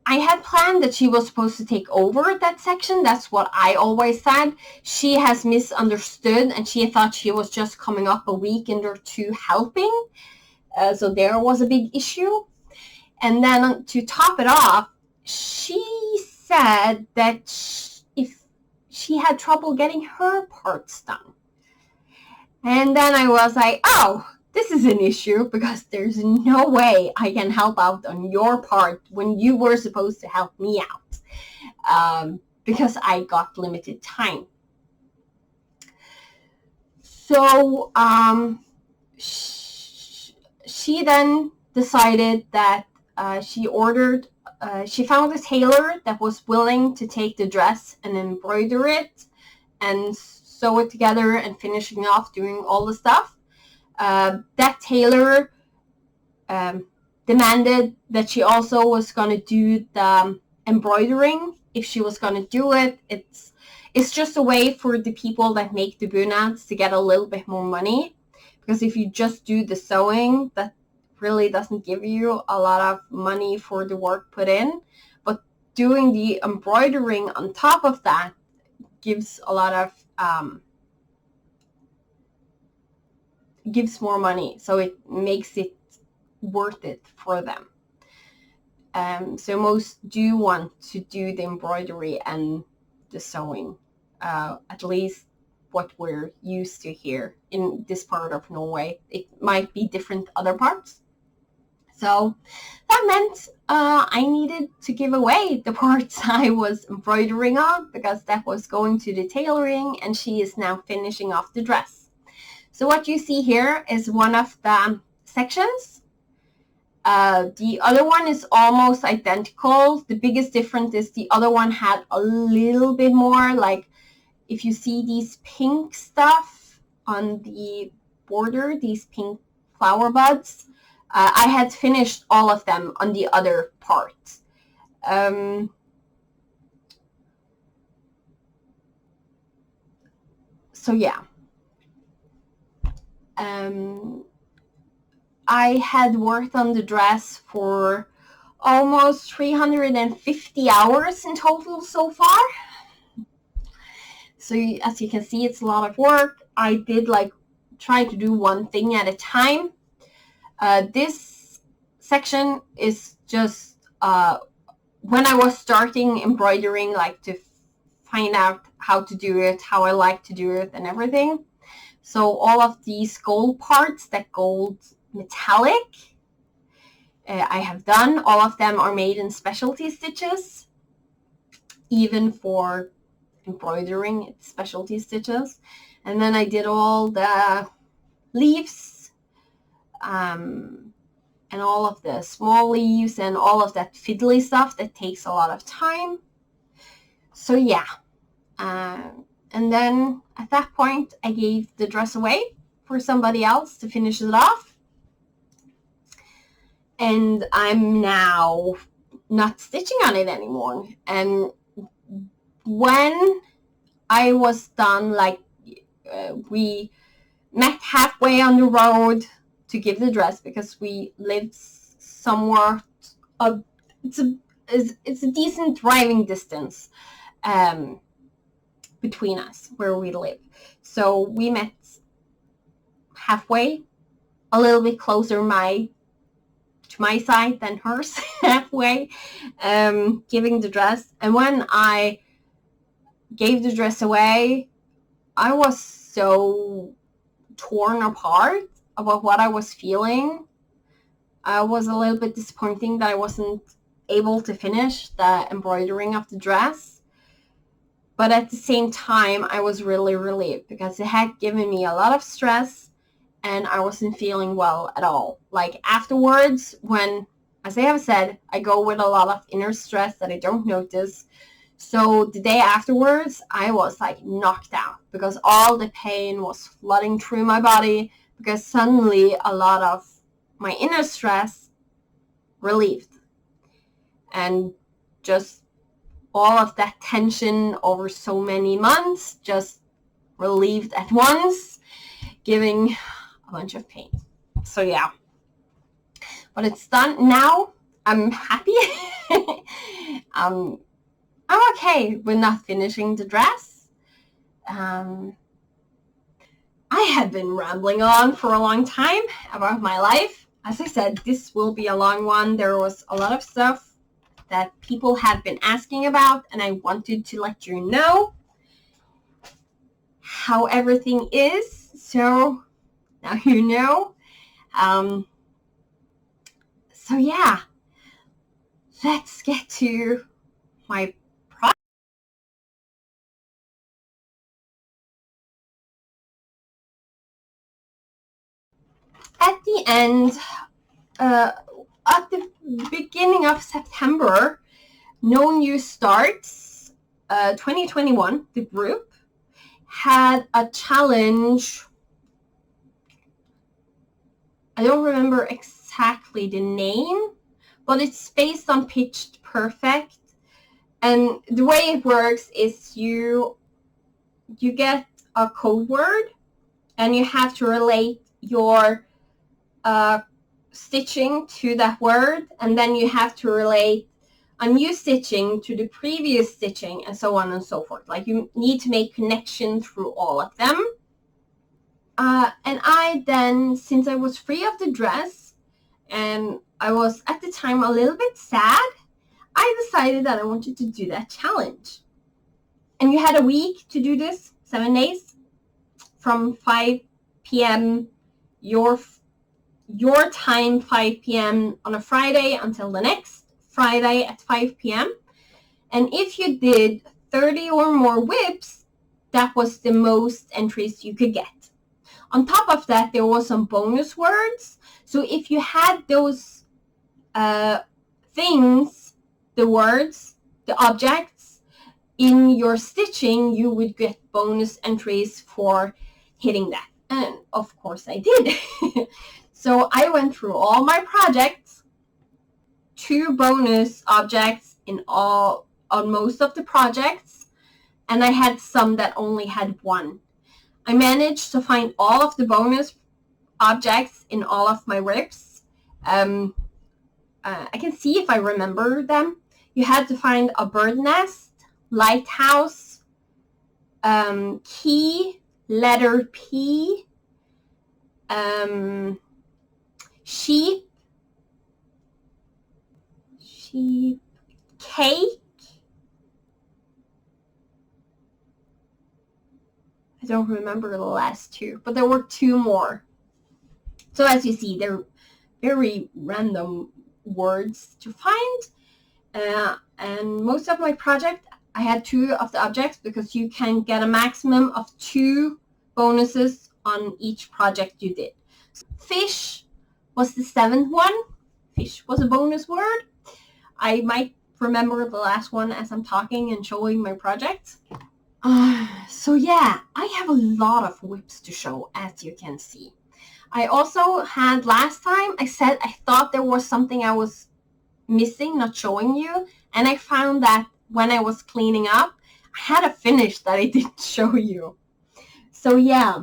I had planned that she was supposed to take over that section. That's what I always said. She has misunderstood, and she thought she was just coming up a weekend or 2 helping. So there was a big issue. And then to top it off, she said that if she had trouble getting her parts done. And then I was like, oh, this is an issue, because there's no way I can help out on your part when you were supposed to help me out, because I got limited time. So she then decided that she found a tailor that was willing to take the dress and embroider it and sew it together and finishing off doing all the stuff. That tailor demanded that she also was going to do the embroidering if she was going to do it. It's just a way for the people that make the bunads to get a little bit more money, because if you just do the sewing, that really doesn't give you a lot of money for the work put in. But doing the embroidering on top of that gives a lot of gives more money, so it makes it worth it for them. So most do want to do the embroidery and the sewing, at least what we're used to here in this part of Norway. It might be different other parts. So that meant I needed to give away the parts I was embroidering on, because that was going to the tailoring, and she is now finishing off the dress. So what you see here is one of the sections. The other one is almost identical. The biggest difference is the other one had a little bit more, like if you see these pink stuff on the border, these pink flower buds, I had finished all of them on the other part. So yeah. I had worked on the dress for almost 350 hours in total so far. So as you can see, it's a lot of work. I did try to do one thing at a time. This section is just when I was starting embroidering, to find out how to do it, how I like to do it and everything. So all of these gold parts, that gold metallic, I have done. All of them are made in specialty stitches. Even for embroidering, it's specialty stitches. And then I did all the leaves, and all of the small leaves and all of that fiddly stuff that takes a lot of time. So yeah. And then at that point, I gave the dress away for somebody else to finish it off. And I'm now not stitching on it anymore. And when I was done, we met halfway on the road to give the dress, because we lived somewhere. It's a decent driving distance between us where we live. So we met halfway, a little bit closer to my side than hers, halfway, giving the dress. And when I gave the dress away, I was so torn apart about what I was feeling. I was a little bit disappointing that I wasn't able to finish the embroidering of the dress. But at the same time, I was really relieved, because it had given me a lot of stress and I wasn't feeling well at all. Afterwards, when, as I have said, I go with a lot of inner stress that I don't notice. So the day afterwards, I was knocked out, because all the pain was flooding through my body, because suddenly a lot of my inner stress relieved. And just all of that tension over so many months just relieved at once, giving a bunch of pain. So yeah, but it's done now. I'm happy. I'm okay with not finishing the dress. I have been rambling on for a long time about my life. As I said, this will be a long one. There was a lot of stuff that people have been asking about, and I wanted to let you know how everything is. So now you know. So yeah, let's get to my project. At the end, at the beginning of September, No New Starts 2021, the group, had a challenge. I don't remember exactly the name, but it's based on Pitch Perfect. And the way it works is you get a code word, and you have to relate your stitching to that word, and then you have to relate a new stitching to the previous stitching, and so on and so forth. Like, you need to make connection through all of them. And I then, since I was free of the dress, and I was at the time a little bit sad, I decided that I wanted to do that challenge. And you had a week to do this, 7 days, from 5 p.m. your time, 5 p.m. on a Friday, until the next Friday at 5 p.m. And if you did 30 or more whips, that was the most entries you could get. On top of that, there was some bonus words. So if you had those things, the words, the objects in your stitching, you would get bonus entries for hitting that. And of course I did. So I went through all my projects, 2 bonus objects on most of the projects, and I had some that only had 1. I managed to find all of the bonus objects in all of my rips. I can see if I remember them. You had to find a bird nest, lighthouse, key, letter P, sheep, cake. I don't remember the last 2, but there were 2 more. So as you see, they're very random words to find. And most of my project, I had 2 of the objects, because you can get a maximum of 2 bonuses on each project you did. Fish was the 7th one. Fish was a bonus word. I might remember the last one as I'm talking and showing my projects. So yeah, I have a lot of whips to show, as you can see. I also had, last time I said I thought there was something I was missing, not showing you, and I found that when I was cleaning up, I had a finish that I didn't show you. So yeah,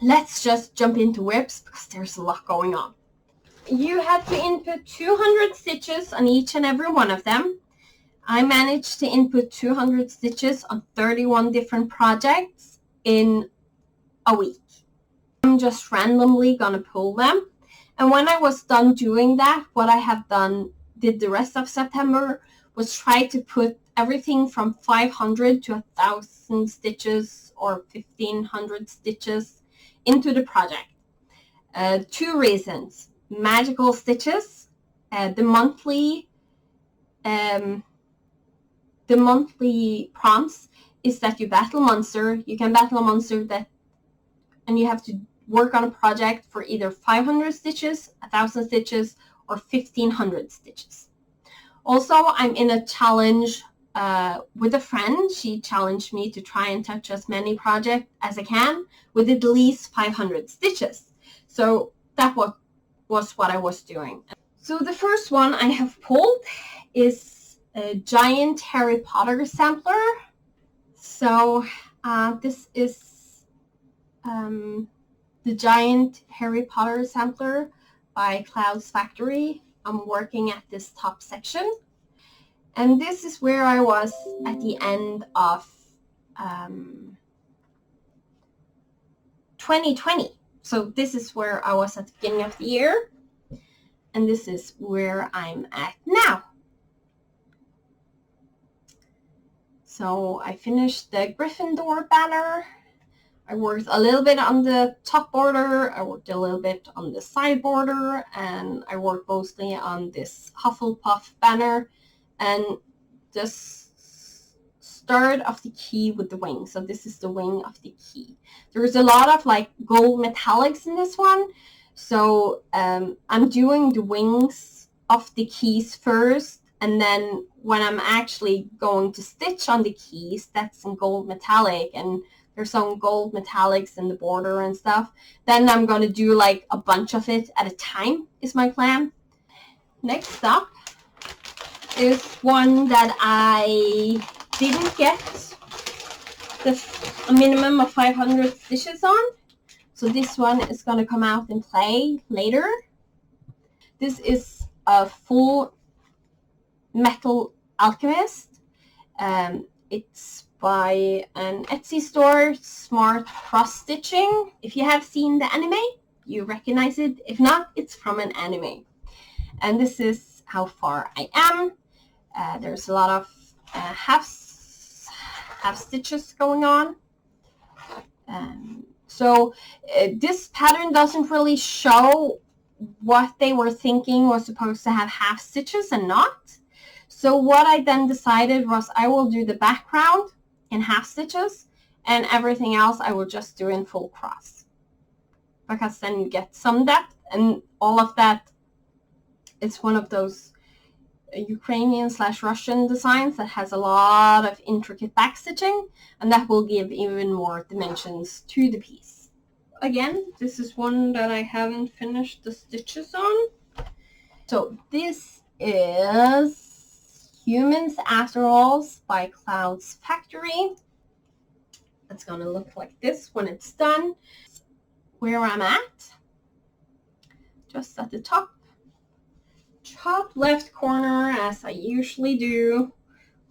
let's just jump into whips, because there's a lot going on. You have to input 200 stitches on each and every one of them. I managed to input 200 stitches on 31 different projects in a week. I'm just randomly gonna pull them. And when I was done doing that, what I have did the rest of September was try to put everything from 500 to 1,000 stitches or 1,500 stitches into the project. 2 reasons. Magical stitches. The monthly prompts is that you battle a monster. You can battle a monster and you have to work on a project for either 500 stitches, 1,000 stitches, or 1,500 stitches. Also, I'm in a challenge with a friend. She challenged me to try and touch as many projects as I can with at least 500 stitches. So that was what I was doing. So the first one I have pulled is a giant Harry Potter sampler. So this is the giant Harry Potter sampler by Cloud's Factory. I'm working at this top section. And this is where I was at the end of 2020. So this is where I was at the beginning of the year. And this is where I'm at now. So I finished the Gryffindor banner. I worked a little bit on the top border, I worked a little bit on the side border, and I worked mostly on this Hufflepuff banner and the start of the key with the wing. So this is the wing of the key. There's a lot of like gold metallics in this one. So I'm doing the wings of the keys first, And then when I'm actually going to stitch on the keys, that's in gold metallic, and there's some gold metallics in the border and stuff. Then I'm going to do like a bunch of it at a time is my plan. Next up is one that I didn't get a minimum of 500 stitches on. So this one is going to come out in play later. This is a full metal alchemist. It's by an Etsy store, Smart Cross Stitching. If you have seen the anime, you recognize it. If not, it's from an anime. And this is how far I am. There's a lot of half stitches going on. So this pattern doesn't really show what they were thinking was supposed to have half stitches and not. So what I then decided was I will do the background in half stitches, and everything else I will just do in full cross, because then you get some depth, and all of that is one of those Ukrainian/Russian designs that has a lot of intricate backstitching, and that will give even more dimensions to the piece. Again, this is one that I haven't finished the stitches on. So this is Humans After All by Clouds Factory. It's going to look like this when it's done. Where I'm at, just at the top left corner, as I usually do,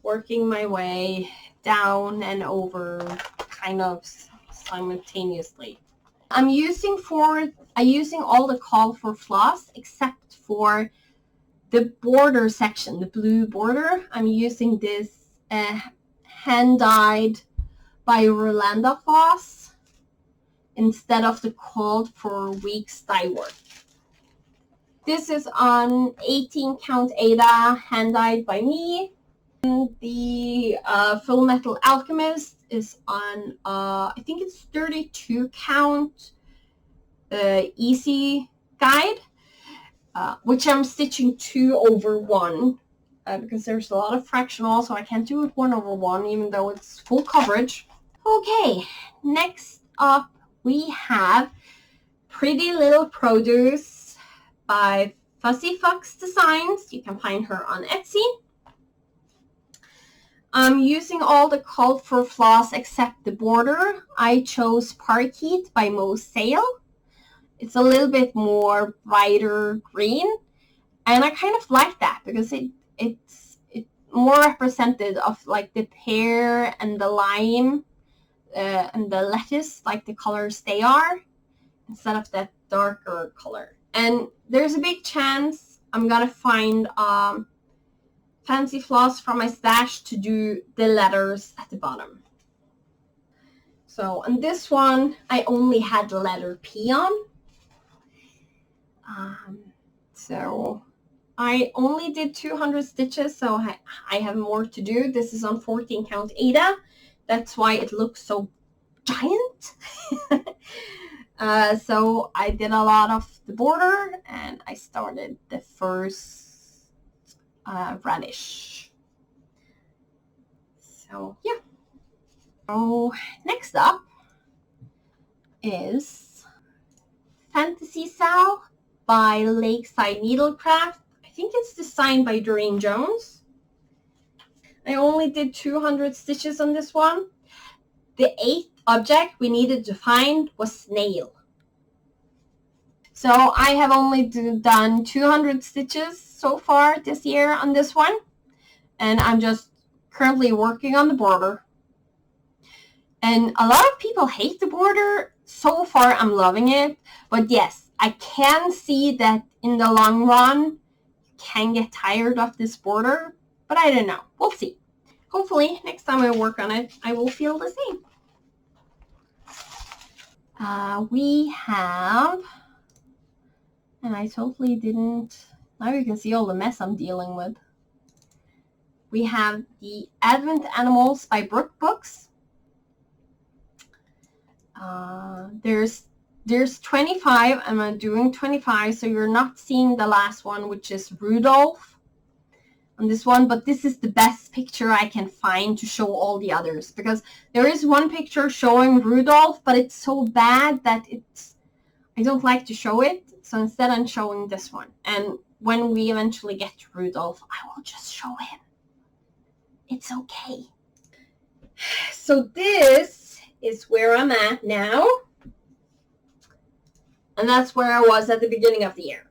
working my way down and over kind of simultaneously. I'm using all the call for floss except for the border section, the blue border. I'm using this hand dyed by Rolanda floss instead of the called for weeks dye work. This is on 18 count Ada, hand dyed by me. And the Full Metal Alchemist is on, I think it's 32 count easy guide, which I'm stitching 2/1 because there's a lot of fractional, so I can't do it 1/1 even though it's full coverage. Okay, next up we have Pretty Little Produce by Fuzzy Fox Designs. You can find her on Etsy. I'm using all the called for floss except the border. I chose Parkeet by Mo Sale. It's a little bit more brighter green, and I kind of like that because it's more represented of like the pear and the lime and the lettuce, like the colors they are, instead of that darker color. And there's a big chance I'm gonna find fancy floss from my stash to do the letters at the bottom. So on this one, I only had the letter P on. So I only did 200 stitches, so I have more to do. This is on 14 count Ada. That's why it looks so giant. So I did a lot of the border, and I started the first radish. So yeah. So next up is Fantasy Sal by Lakeside Needlecraft. I think it's designed by Doreen Jones. I only did 200 stitches on this one. The 8th object we needed to find was snail. So I have only done 200 stitches so far this year on this one, and I'm just currently working on the border. And a lot of people hate the border. So far I'm loving it, but yes, I can see that in the long run you can get tired of this border, but I don't know. We'll see. Hopefully next time I work on it I will feel the same. We have, and I totally didn't, now you can see all the mess I'm dealing with. We have the Advent Animals by Brooke Books. There's 25, and I'm doing 25, so you're not seeing the last one, which is Rudolph. on this one, but this is the best picture I can find to show all the others, because there is one picture showing Rudolph, but it's so bad that I don't like to show it. So instead I'm showing this one. And when we eventually get to Rudolph, I will just show him. It's okay. So this is where I'm at now. And that's where I was at the beginning of the year.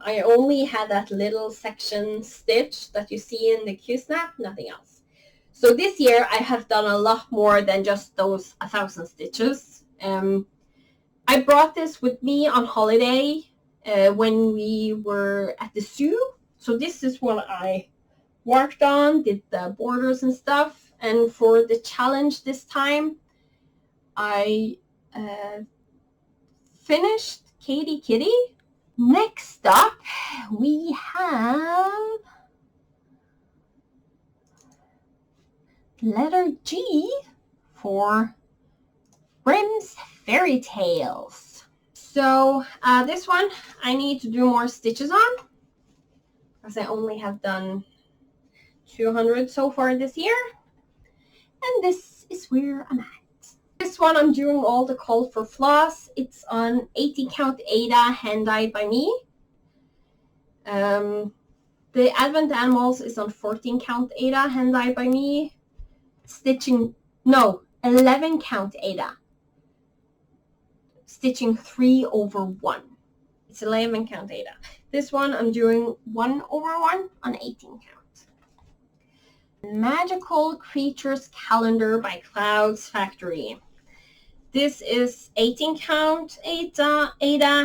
I only had that little section stitch that you see in the Q-snap, nothing else. So this year I have done a lot more than just those 1,000 stitches. I brought this with me on holiday when we were at the zoo. So this is what I worked on, did the borders and stuff. And for the challenge this time, I finished Katie Kitty. Next up, we have letter G for Grimm's Fairy Tales. So this one I need to do more stitches on, because I only have done 200 so far this year. And this is where I'm at. This one I'm doing all the call for floss. It's on 80 count Ada, hand dyed by me. The Advent Animals is on 14 count Ada, hand dyed by me. 11 count Ada. Stitching 3/1. It's 11 count Ada. This one I'm doing 1/1 on 18 count. Magical Creatures Calendar by Clouds Factory. This is 18 count Ada,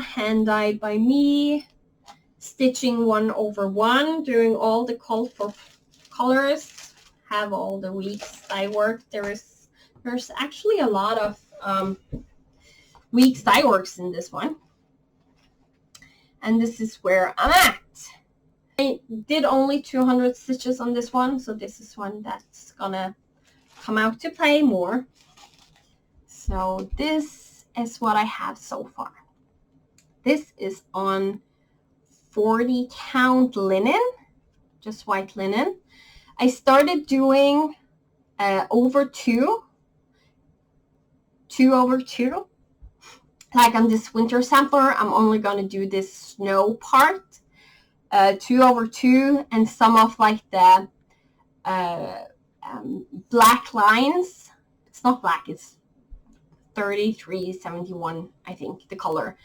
hand dyed by me, stitching 1/1, doing all the call for colors, have all the weeks I worked. There's actually a lot of weeks I works in this one. And this is where I'm at. I did only 200 stitches on this one, so this is one that's gonna come out to play more. So this is what I have so far. This is on 40 count linen, just white linen. I started doing over 2/2. Like on this winter sampler, I'm only going to do this snow part, 2/2, and some of like the black lines. It's not black, it's 3371, I think, the color.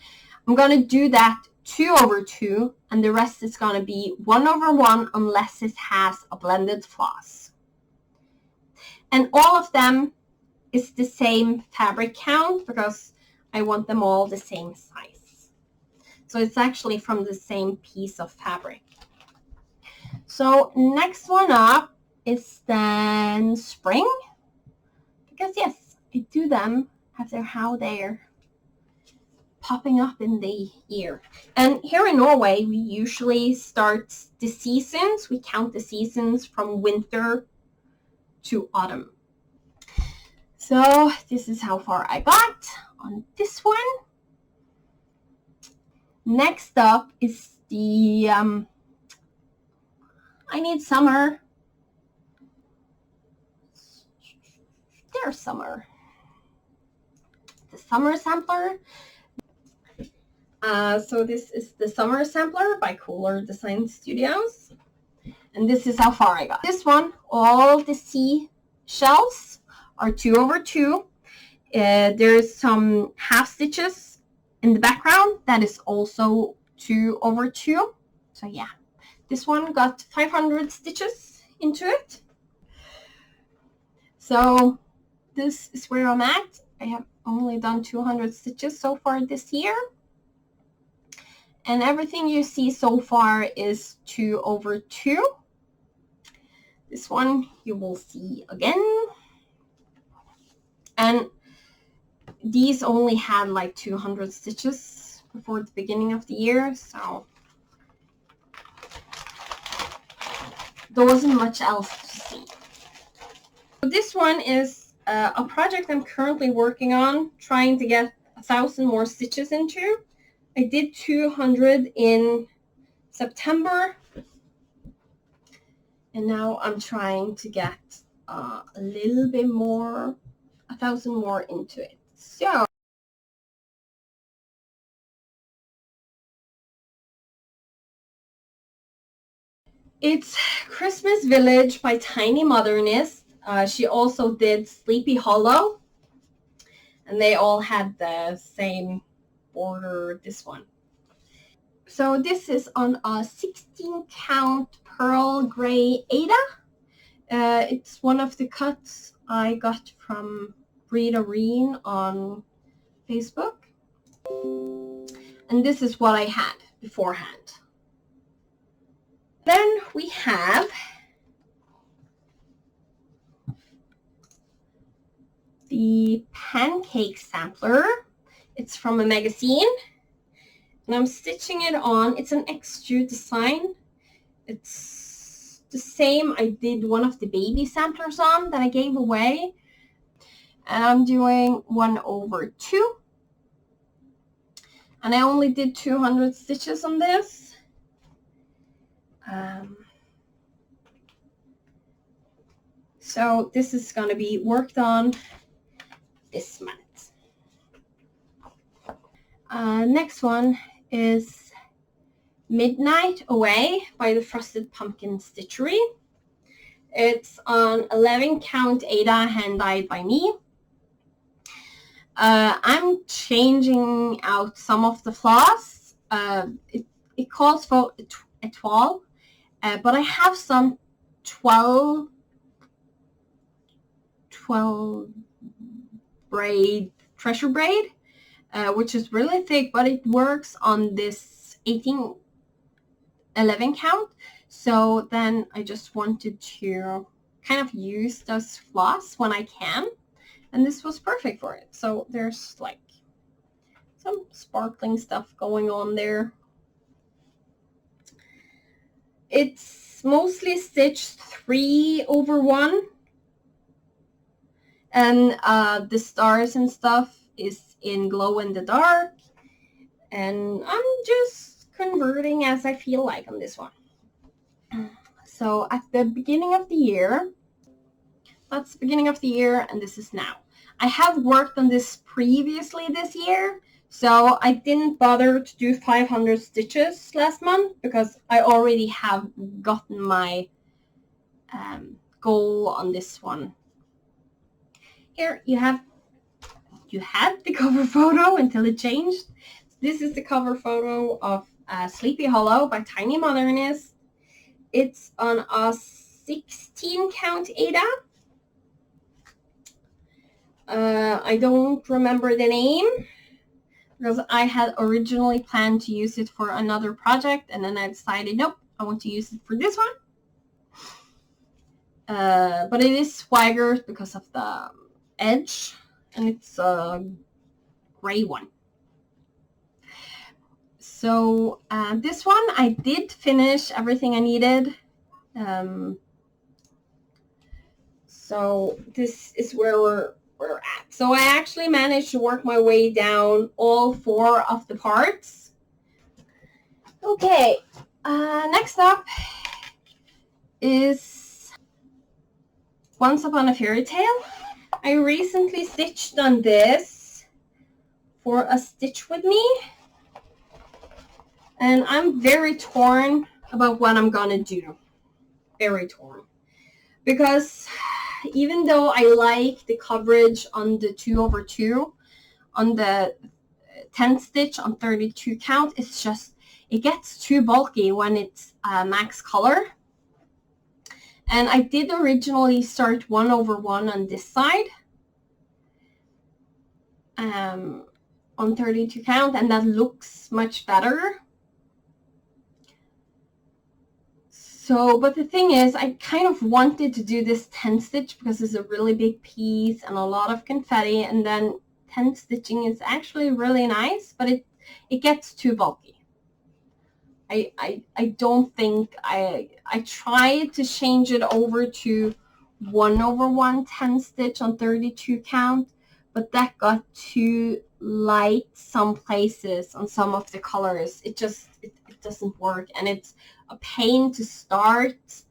I'm going to do that 2/2, and the rest is going to be 1/1 unless it has a blended floss. And all of them is the same fabric count because I want them all the same size. So it's actually from the same piece of fabric. So next one up is then spring, because yes, I do them after how they're popping up in the year. And here in Norway, we usually start the seasons. We count the seasons from winter to autumn. So this is how far I got on this one. Next up is the, I need summer. There's summer. The summer sampler. So this is the summer sampler by Cooler Design Studios. And this is how far I got. This one, all the sea shells are 2/2. There's some half stitches in the background that is also 2/2. So yeah, this one got 500 stitches into it. So this is where I'm at. I have only done 200 stitches so far this year. And everything you see so far is 2/2. This one you will see again. And these only had like 200 stitches before the beginning of the year, so there wasn't much else to see. So this one is a project I'm currently working on, trying to get 1,000 more stitches into. I did 200 in September. And now I'm trying to get a little bit more, 1,000 more into it. So it's Christmas Village by Tiny Modernist. She also did Sleepy Hollow, and they all had the same border, this one. So this is on a 16 count pearl gray Ada. It's one of the cuts I got from Rita Reen on Facebook. And this is what I had beforehand. Then we have the pancake sampler. It's from a magazine. And I'm stitching it on. It's an extrude design. It's the same I did one of the baby samplers on that I gave away. And I'm doing 1/2. And I only did 200 stitches on this. So this is going to be worked on this month. Next one is Midnight Away by the Frosted Pumpkin Stitchery. It's on 11 count Ada, hand dyed by me. I'm changing out some of the floss. It calls for a 12, but I have some 12 braid, treasure braid, which is really thick, but it works on this 11 count. So then I just wanted to kind of use those floss when I can, and this was perfect for it. So there's like some sparkling stuff going on there. It's mostly stitched 3/1. And the stars and stuff is in glow in the dark. And I'm just converting as I feel like on this one. So at the beginning of the year, that's the beginning of the year, and this is now. I have worked on this previously this year, so I didn't bother to do 500 stitches last month because I already have gotten my goal on this one. Here you had the cover photo until it changed. This is the cover photo of Sleepy Hollow by Tiny Modernist. It's on a 16 count Ada. I don't remember the name because I had originally planned to use it for another project, and then I decided, nope, I want to use it for this one. But it is swaggered because of the edge, and it's a gray one. So this one, I did finish everything I needed. So this is where we're at. So I actually managed to work my way down all 4 of the parts. Okay, next up is Once Upon a Fairy Tale. I recently stitched on this for a Stitch With Me, and I'm very torn about what I'm gonna do. Very torn. Because even though I like the coverage on the 2/2, on the 10 stitch on 32 count, it's just, it gets too bulky when it's max color. And I did originally start 1/1 on this side on 32 count, and that looks much better. So, but the thing is, I kind of wanted to do this 10 stitch because it's a really big piece and a lot of confetti, and then 10 stitching is actually really nice, but it gets too bulky. I don't think I tried to change it over to 1/1 10 stitch on 32 count, but that got too light some places on some of the colors. It doesn't work, and it's a pain to start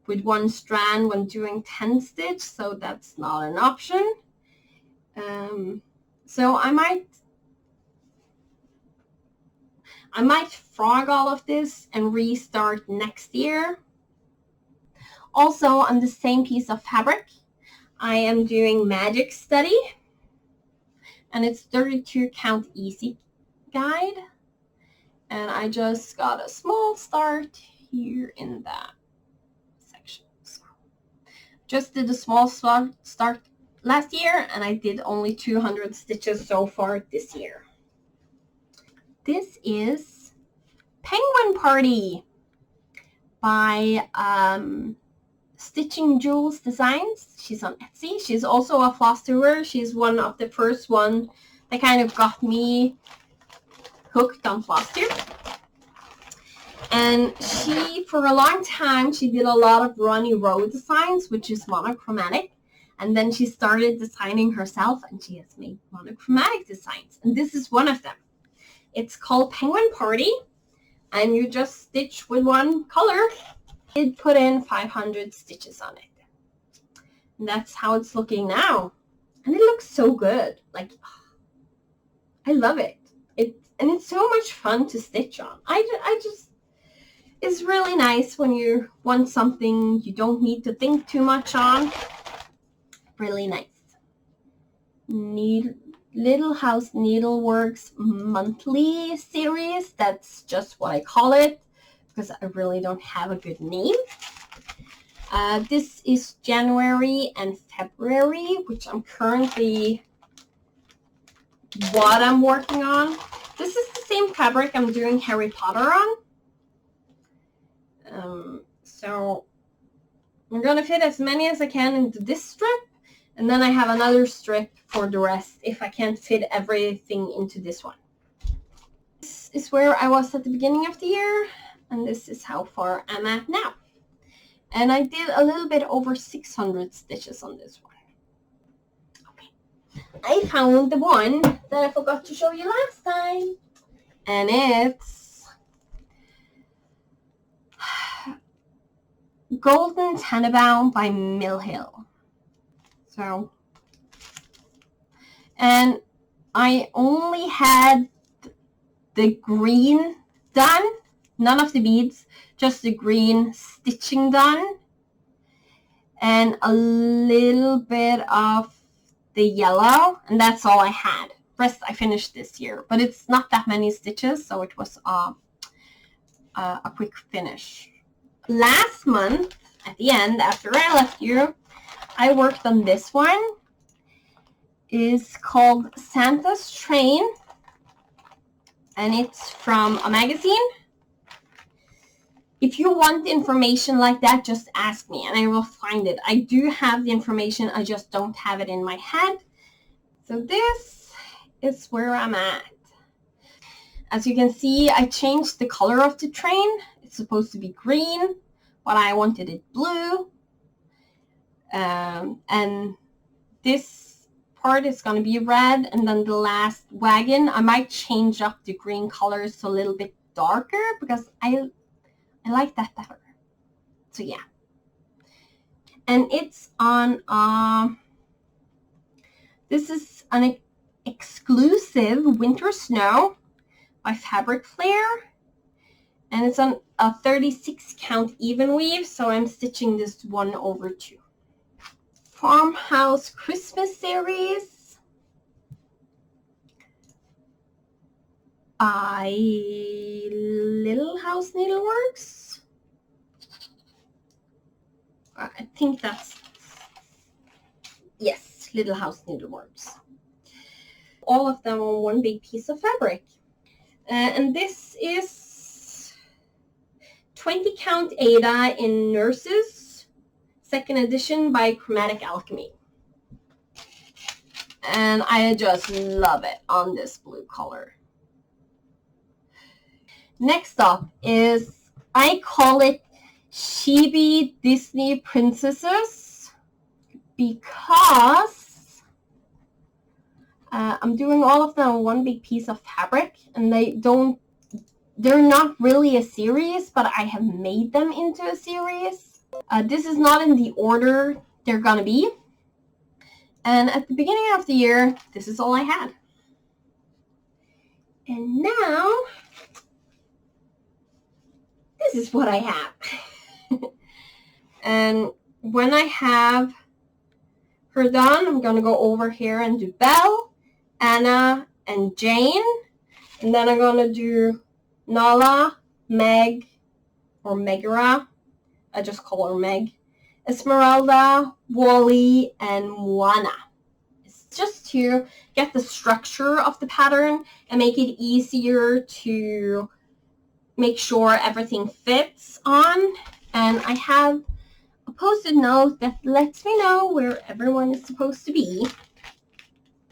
with one strand when doing 10 stitch, so that's not an option. So I might frog all of this and restart next year. Also, on the same piece of fabric, I am doing Magic Study, and it's 32 count easy guide, and I just got a small start here in that section. So just did a small start last year, and I did only 200 stitches so far this year. This is Penguin Party by Stitching Jules Designs. She's on Etsy. She's also a flosstuber. She's one of the first one that kind of got me hooked on flosstube. And she, for a long time, she did a lot of Ronnie Rowe designs, which is monochromatic. And then she started designing herself, and she has made monochromatic designs. And this is one of them. It's called Penguin Party, and you just stitch with one color. Did put in 500 stitches on it. And that's how it's looking now. And it looks so good. Like, I love it. And it's so much fun to stitch on. I just, it's really nice when you want something you don't need to think too much on. Really nice. Little House Needleworks monthly series. That's just what I call it, because I really don't have a good name. This is January and February, which I'm currently what I'm working on. This is the same fabric I'm doing Harry Potter on. So I'm going to fit as many as I can into this strip, and then I have another strip for the rest if I can't fit everything into this one. This is where I was at the beginning of the year, and this is how far I'm at now. And I did a little bit over 600 stitches on this one. Okay. I found the one that I forgot to show you last time. And it's Golden Tannenbaum by Mill Hill. So, and I only had the green done, none of the beads, just the green stitching done, and a little bit of the yellow, and that's all I had. Rest I finished this year, but it's not that many stitches, so it was a quick finish. Last month, at the end, after I left you, I worked on this one. It's called Santa's Train, and it's from a magazine. If you want information like that, just ask me and I will find it. I do have the information, I just don't have it in my head. So this is where I'm at. As you can see, I changed the color of the train. It's supposed to be green, but I wanted it blue. And this part is going to be red, and then the last wagon, I might change up the green colors to a little bit darker because I like that better. So yeah. And it's on, this is an exclusive Winter Snow by Fabric Flare. And it's on a 36 count even weave, so I'm stitching this 1/2. Farmhouse Christmas series. Little House Needleworks. I think that's, yes, Little House Needleworks. All of them on one big piece of fabric. And this is 20 count Ada in Nurses, 2nd edition by Chromatic Alchemy. And I just love it on this blue color. Next up is, I call it Chibi Disney Princesses because I'm doing all of them on one big piece of fabric, and they don't they're not really a series, but I have made them into a series. This is not in the order they're gonna be. And at the beginning of the year, this is all I had. And now, this is what I have. And when I have her done, I'm gonna go over here and do Belle, Anna, and Jane. And then I'm gonna do Nala, Meg, or Megara. I just call her Meg. Esmeralda, Wally, and Moana. It's just to get the structure of the pattern and make it easier to make sure everything fits on. And I have a post-it note that lets me know where everyone is supposed to be.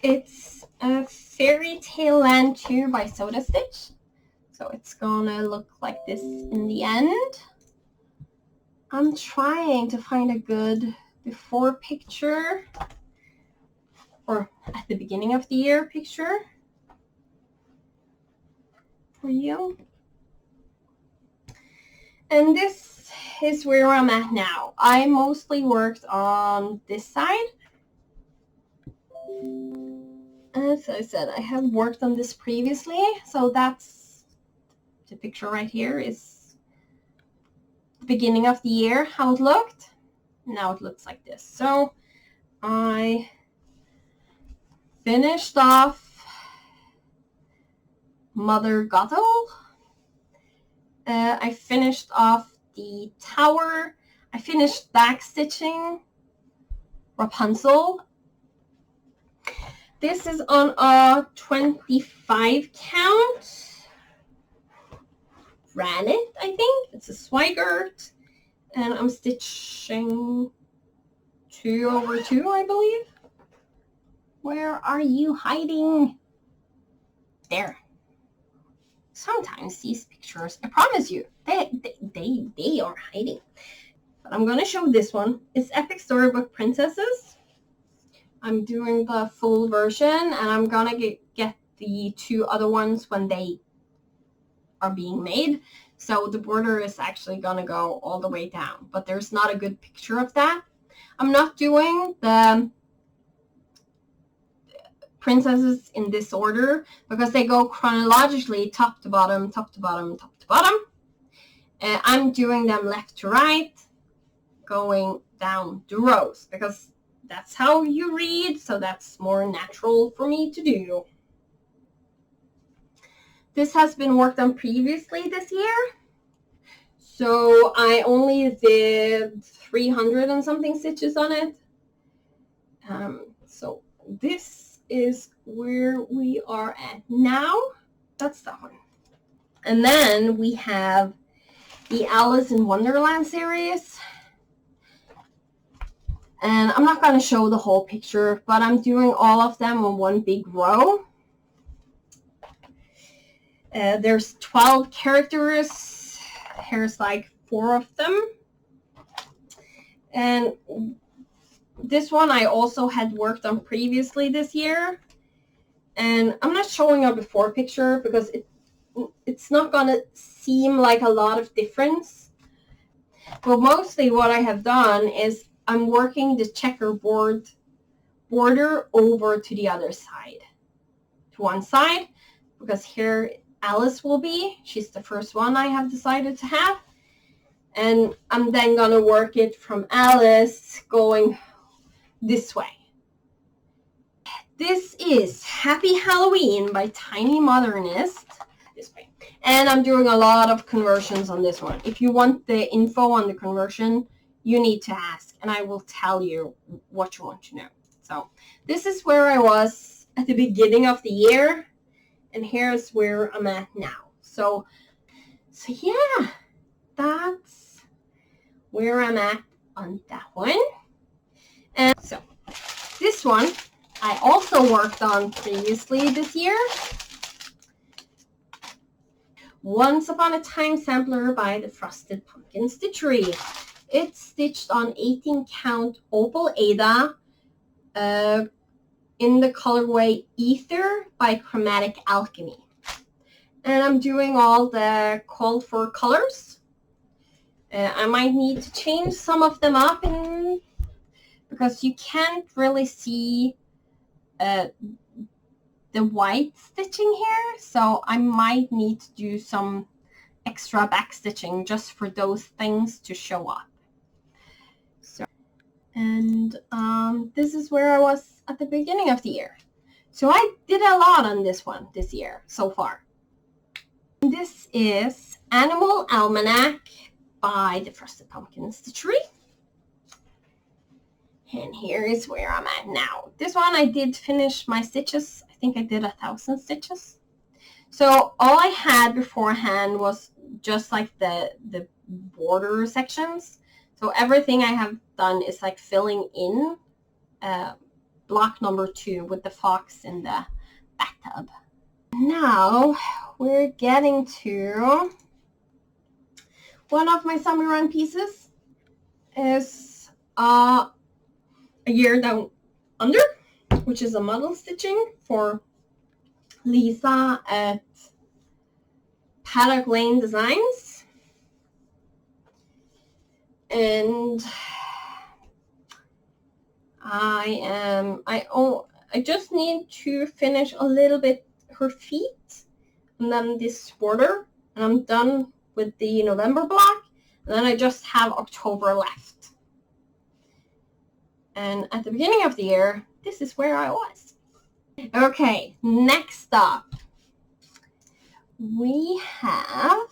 It's a Fairy Tale Land 2 by Soda Stitch. So it's gonna look like this in the end. I'm trying to find a good before picture, or at the beginning of the year picture for you. And this is where I'm at now. I mostly worked on this side. As I said, I have worked on this previously, so that's the picture right here is the beginning of the year, how it looked. Now it looks like this. So I finished off Mother Gothel. I finished off the tower. I finished backstitching Rapunzel. This is on a 25 count. Granite, I think. It's a Swigert. And I'm stitching 2 over 2, I believe. Where are you hiding? There. Sometimes these pictures, I promise you, they are hiding. But I'm going to show this one. It's Epic Storybook Princesses. I'm doing the full version, and I'm going to get the 2 other ones when they are being made. So the border is actually going to go all the way down. But there's not a good picture of that. I'm not doing the princesses in this order because they go chronologically top to bottom, top to bottom, top to bottom. I'm doing them left to right, going down the rows because that's how you read, so that's more natural for me to do. This has been worked on previously this year, so I only did 300 and something stitches on it. So this is where we are at now. That's that one. And then we have the Alice in Wonderland series. And I'm not going to show the whole picture, but I'm doing all of them on one big row. There's 12 characters. Here's like 4 of them. And this one I also had worked on previously this year. And I'm not showing a before picture because it's not going to seem like a lot of difference. But mostly what I have done is I'm working the checkerboard border over to the other side. To one side, because here Alice will be. She's the first one I have decided to have. And I'm then going to work it from Alice going this way. This is Happy Halloween by Tiny Modernist. This way. And I'm doing a lot of conversions on this one. If you want the info on the conversion, you need to ask, and I will tell you what you want to know. So this is where I was at the beginning of the year, and here's where I'm at now. So yeah, that's where I'm at on that one. And so this one I also worked on previously this year. Once Upon a Time Sampler by the Frosted Pumpkin Stitchery. It's stitched on 18 count Opal Ada in the colorway Ether by Chromatic Alchemy. And I'm doing all the called for colors. I might need to change some of them up because you can't really see the white stitching here, so I might need to do some extra back stitching just for those things to show up. So, and this is where I was at the beginning of the year. So I did a lot on this one this year so far. This is Animal Almanac by the Frosted Pumpkin Stitchery. And here is where I'm at now. This one I did finish my stitches. I think I did 1,000 stitches. So all I had beforehand was just like the border sections. So everything I have done is like filling in block number 2 with the fox in the bathtub. Now we're getting to one of my summer run pieces. Is a year down under, which is a model stitching for Lisa at Paddock Lane Designs. And I just need to finish a little bit her feet and then this border, and I'm done with the November block, and then I just have October left. And at the beginning of the year, this is where I was. Okay, next up, we have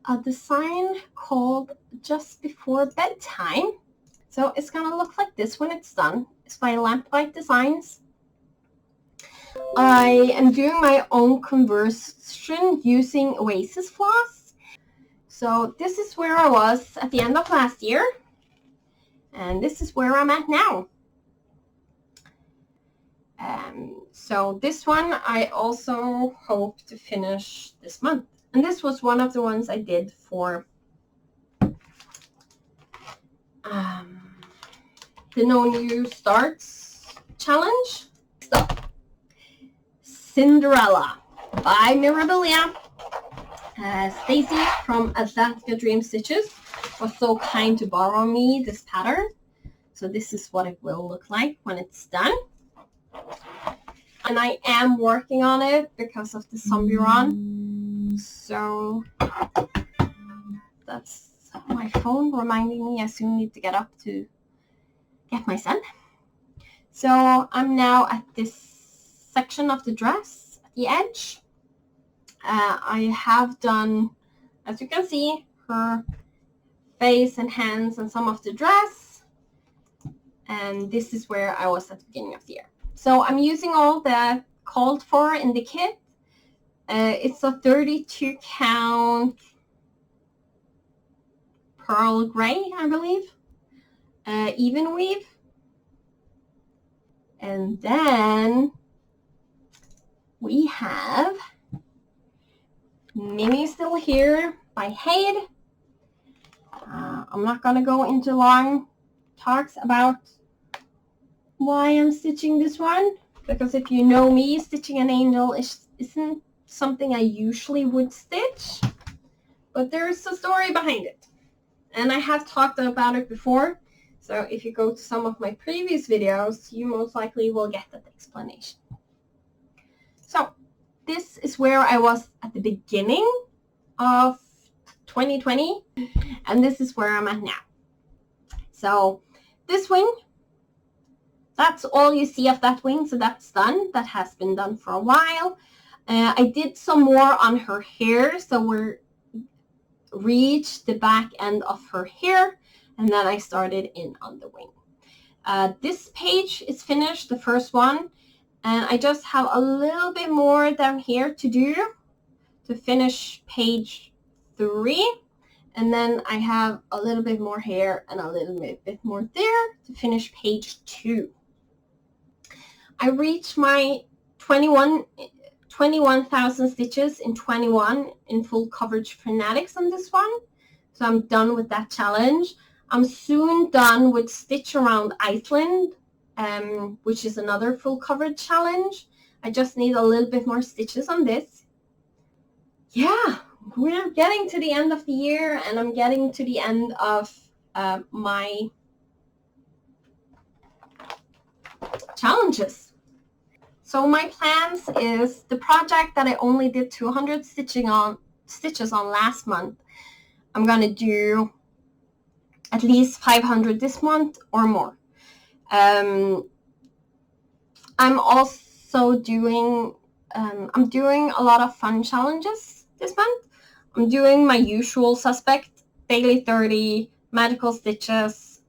a design called Just Before Bedtime. So it's going to look like this when it's done. It's by Lamplight Designs. I am doing my own conversion using Oasis floss. So this is where I was at the end of last year. And this is where I'm at now. So this one I also hope to finish this month. And this was one of the ones I did for the No New Starts challenge. So, Cinderella by Mirabilia. Stacy from Atlantica Dream Stitches was so kind to borrow me this pattern. So this is what it will look like when it's done. And I am working on it because of the zombie run. So that's my phone reminding me I soon need to get up to get my son. So I'm now at this section of the dress at the edge. I have done, as you can see, her face and hands and some of the dress. And this is where I was at the beginning of the year. So I'm using all the called for in the kit. It's a 32 count pearl gray, I believe. Even weave. And then we have Mimi Still Here by Hade. I'm not going to go into long talks about why I'm stitching this one, because if you know me, stitching an angel isn't something I usually would stitch, but there's a story behind it, and I have talked about it before. So if you go to some of my previous videos, you most likely will get that explanation. So this is where I was at the beginning of 2020, and this is where I'm at now. So this wing, that's all you see of that wing, so that's done. That has been done for a while. I did some more on her hair, so we're reached the back end of her hair, and then I started in on the wing. This page is finished, the first one, and I just have a little bit more down here to do to finish page 3, and then I have a little bit more here and a little bit more there to finish page 2. I reached my 21,000 stitches in 21 in full coverage fanatics on this one. So I'm done with that challenge. I'm soon done with Stitch Around Iceland, which is another full coverage challenge. I just need a little bit more stitches on this. yeah, we're getting to the end of the year, and I'm getting to the end of my challenges. So my plans is the project that I only did 200 stitches on last month. I'm gonna do at least 500 this month or more. I'm also doing I'm doing a lot of fun challenges this month. I'm doing my usual suspect, daily 30, magical stitches,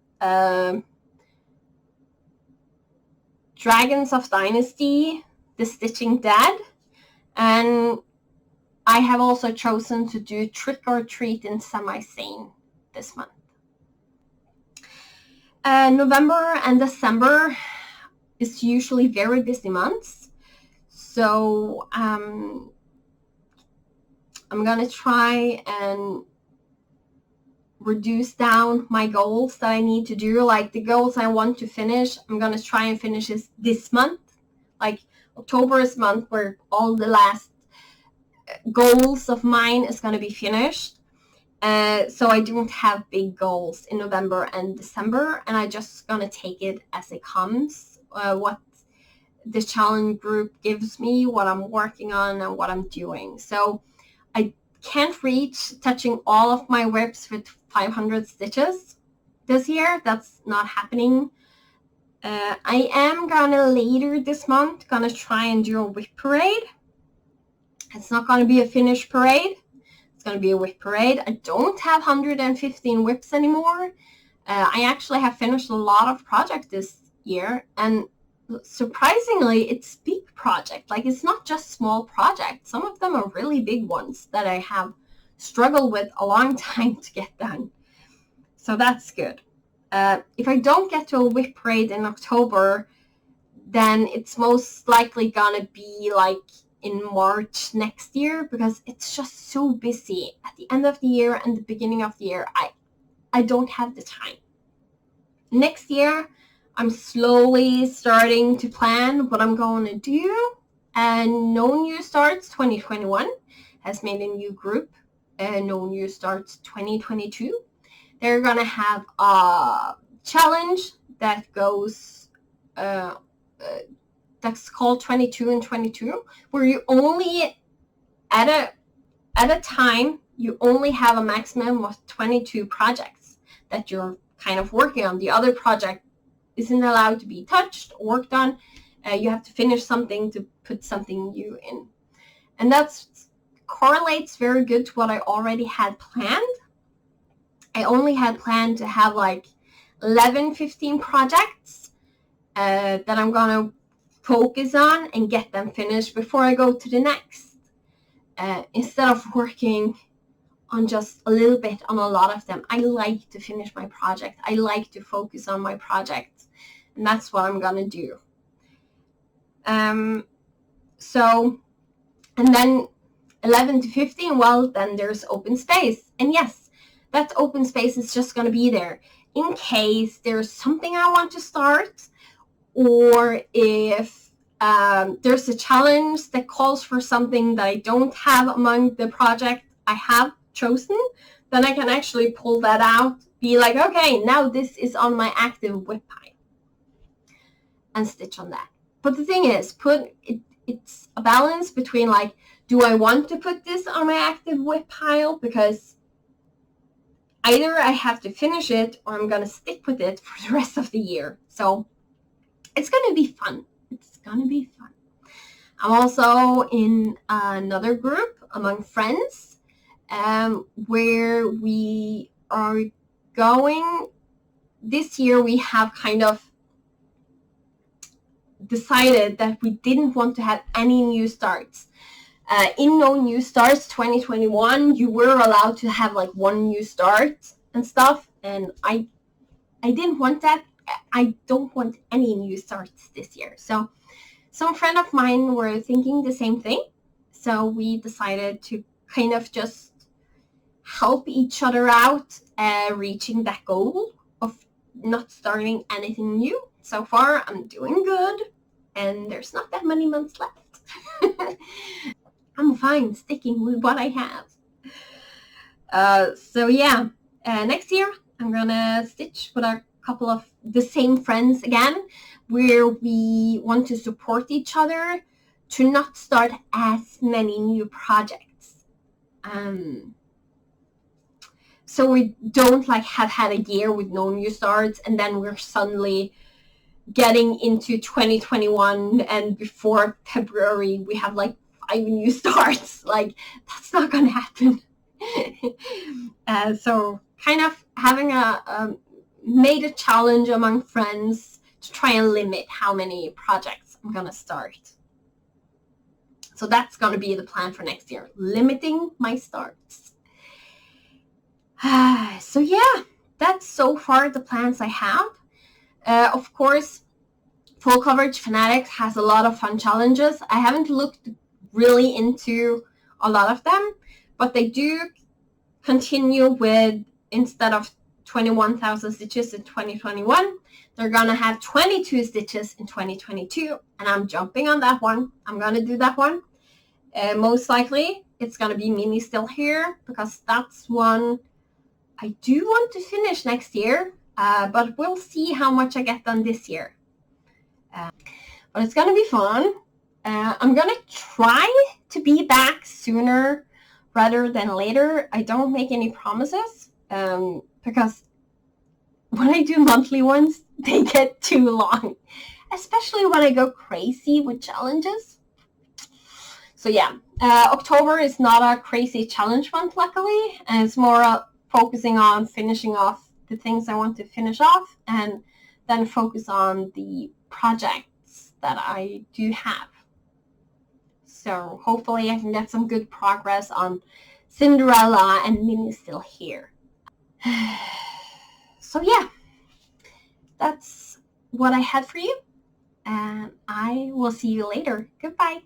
Dragons of Dynasty, the Stitching Dead, and I have also chosen to do Trick or Treat in Semi-Sane this month. November and December is usually very busy months, so I'm gonna try and reduce down my goals that I need to do. Like the goals I want to finish, I'm gonna try and finish this month. Like October is month where all the last goals of mine is gonna be finished. So I don't have big goals in November and December, and I just gonna take it as it comes. What the challenge group gives me, what I'm working on, and what I'm doing. So I can't reach touching all of my whips with 500 stitches this year. That's not happening. I am gonna later this month gonna try and do a whip parade. It's not gonna be a finish parade. It's gonna be a whip parade. I don't have 115 whips anymore. I actually have finished a lot of projects this year, and surprisingly, it's big project. Like it's not just small projects. Some of them are really big ones that I have struggled with a long time to get done. So that's good. If I don't get to a whip parade in October, then it's most likely gonna be like in March next year, because it's just so busy at the end of the year and the beginning of the year. I don't have the time. Next year, I'm slowly starting to plan what I'm going to do. And No New Starts 2021 has made a new group, No New Starts 2022. They're going to have a challenge that goes, that's called 22 and 22, where you only, at a time, you only have a maximum of 22 projects that you're kind of working on. The other project isn't allowed to be touched or worked on. You have to finish something to put something new in. And that correlates very good to what I already had planned. I only had planned to have like 11, 15 projects that I'm going to focus on and get them finished before I go to the next. Instead of working on just a little bit on a lot of them. I like to finish my project. I like to focus on my project, and that's what I'm gonna do. So, and then 11 to 15, well, then there's open space. And yes, that open space is just gonna be there in case there's something I want to start, or if there's a challenge that calls for something that I don't have among the project I have chosen, then I can actually pull that out, be like, okay, now this is on my active whip pile, and stitch on that. But the thing is, it's a balance between like, do I want to put this on my active whip pile, because either I have to finish it or I'm gonna stick with it for the rest of the year. So it's gonna be fun. It's gonna be fun. I'm also in another group among friends, where we are going. This year we have kind of decided that we didn't want to have any new starts. In No New Starts 2021, you were allowed to have like one new start and stuff, and I didn't want that. I don't want any new starts this year. So some friend of mine were thinking the same thing, so we decided to kind of just help each other out reaching that goal of not starting anything new. So far, I'm doing good, and there's not that many months left. I'm fine sticking with what I have. So yeah, next year I'm gonna stitch with a couple of the same friends again, where we want to support each other to not start as many new projects. So we don't like have had a year with no new starts, and then we're suddenly getting into 2021, and before February we have like 5 new starts. Like, that's not gonna happen. So kind of having made a challenge among friends to try and limit how many projects I'm gonna start. So that's gonna be the plan for next year, limiting my starts. So yeah, that's so far the plans I have. Of course, Full Coverage Fanatics has a lot of fun challenges. I haven't looked really into a lot of them, but they do continue with, instead of 21,000 stitches in 2021, they're gonna have 22 stitches in 2022, and I'm jumping on that one. I'm gonna do that one. Most likely it's gonna be mini still here, because that's one I do want to finish next year, but we'll see how much I get done this year. But it's gonna be fun. I'm gonna try to be back sooner rather than later. I don't make any promises, because when I do monthly ones, they get too long, especially when I go crazy with challenges. So yeah, October is not a crazy challenge month, luckily, and it's more focusing on finishing off the things I want to finish off, and then focus on the projects that I do have. So hopefully I can get some good progress on Cinderella and Mini Still Here. So yeah, that's what I had for you, and I will see you later. Goodbye.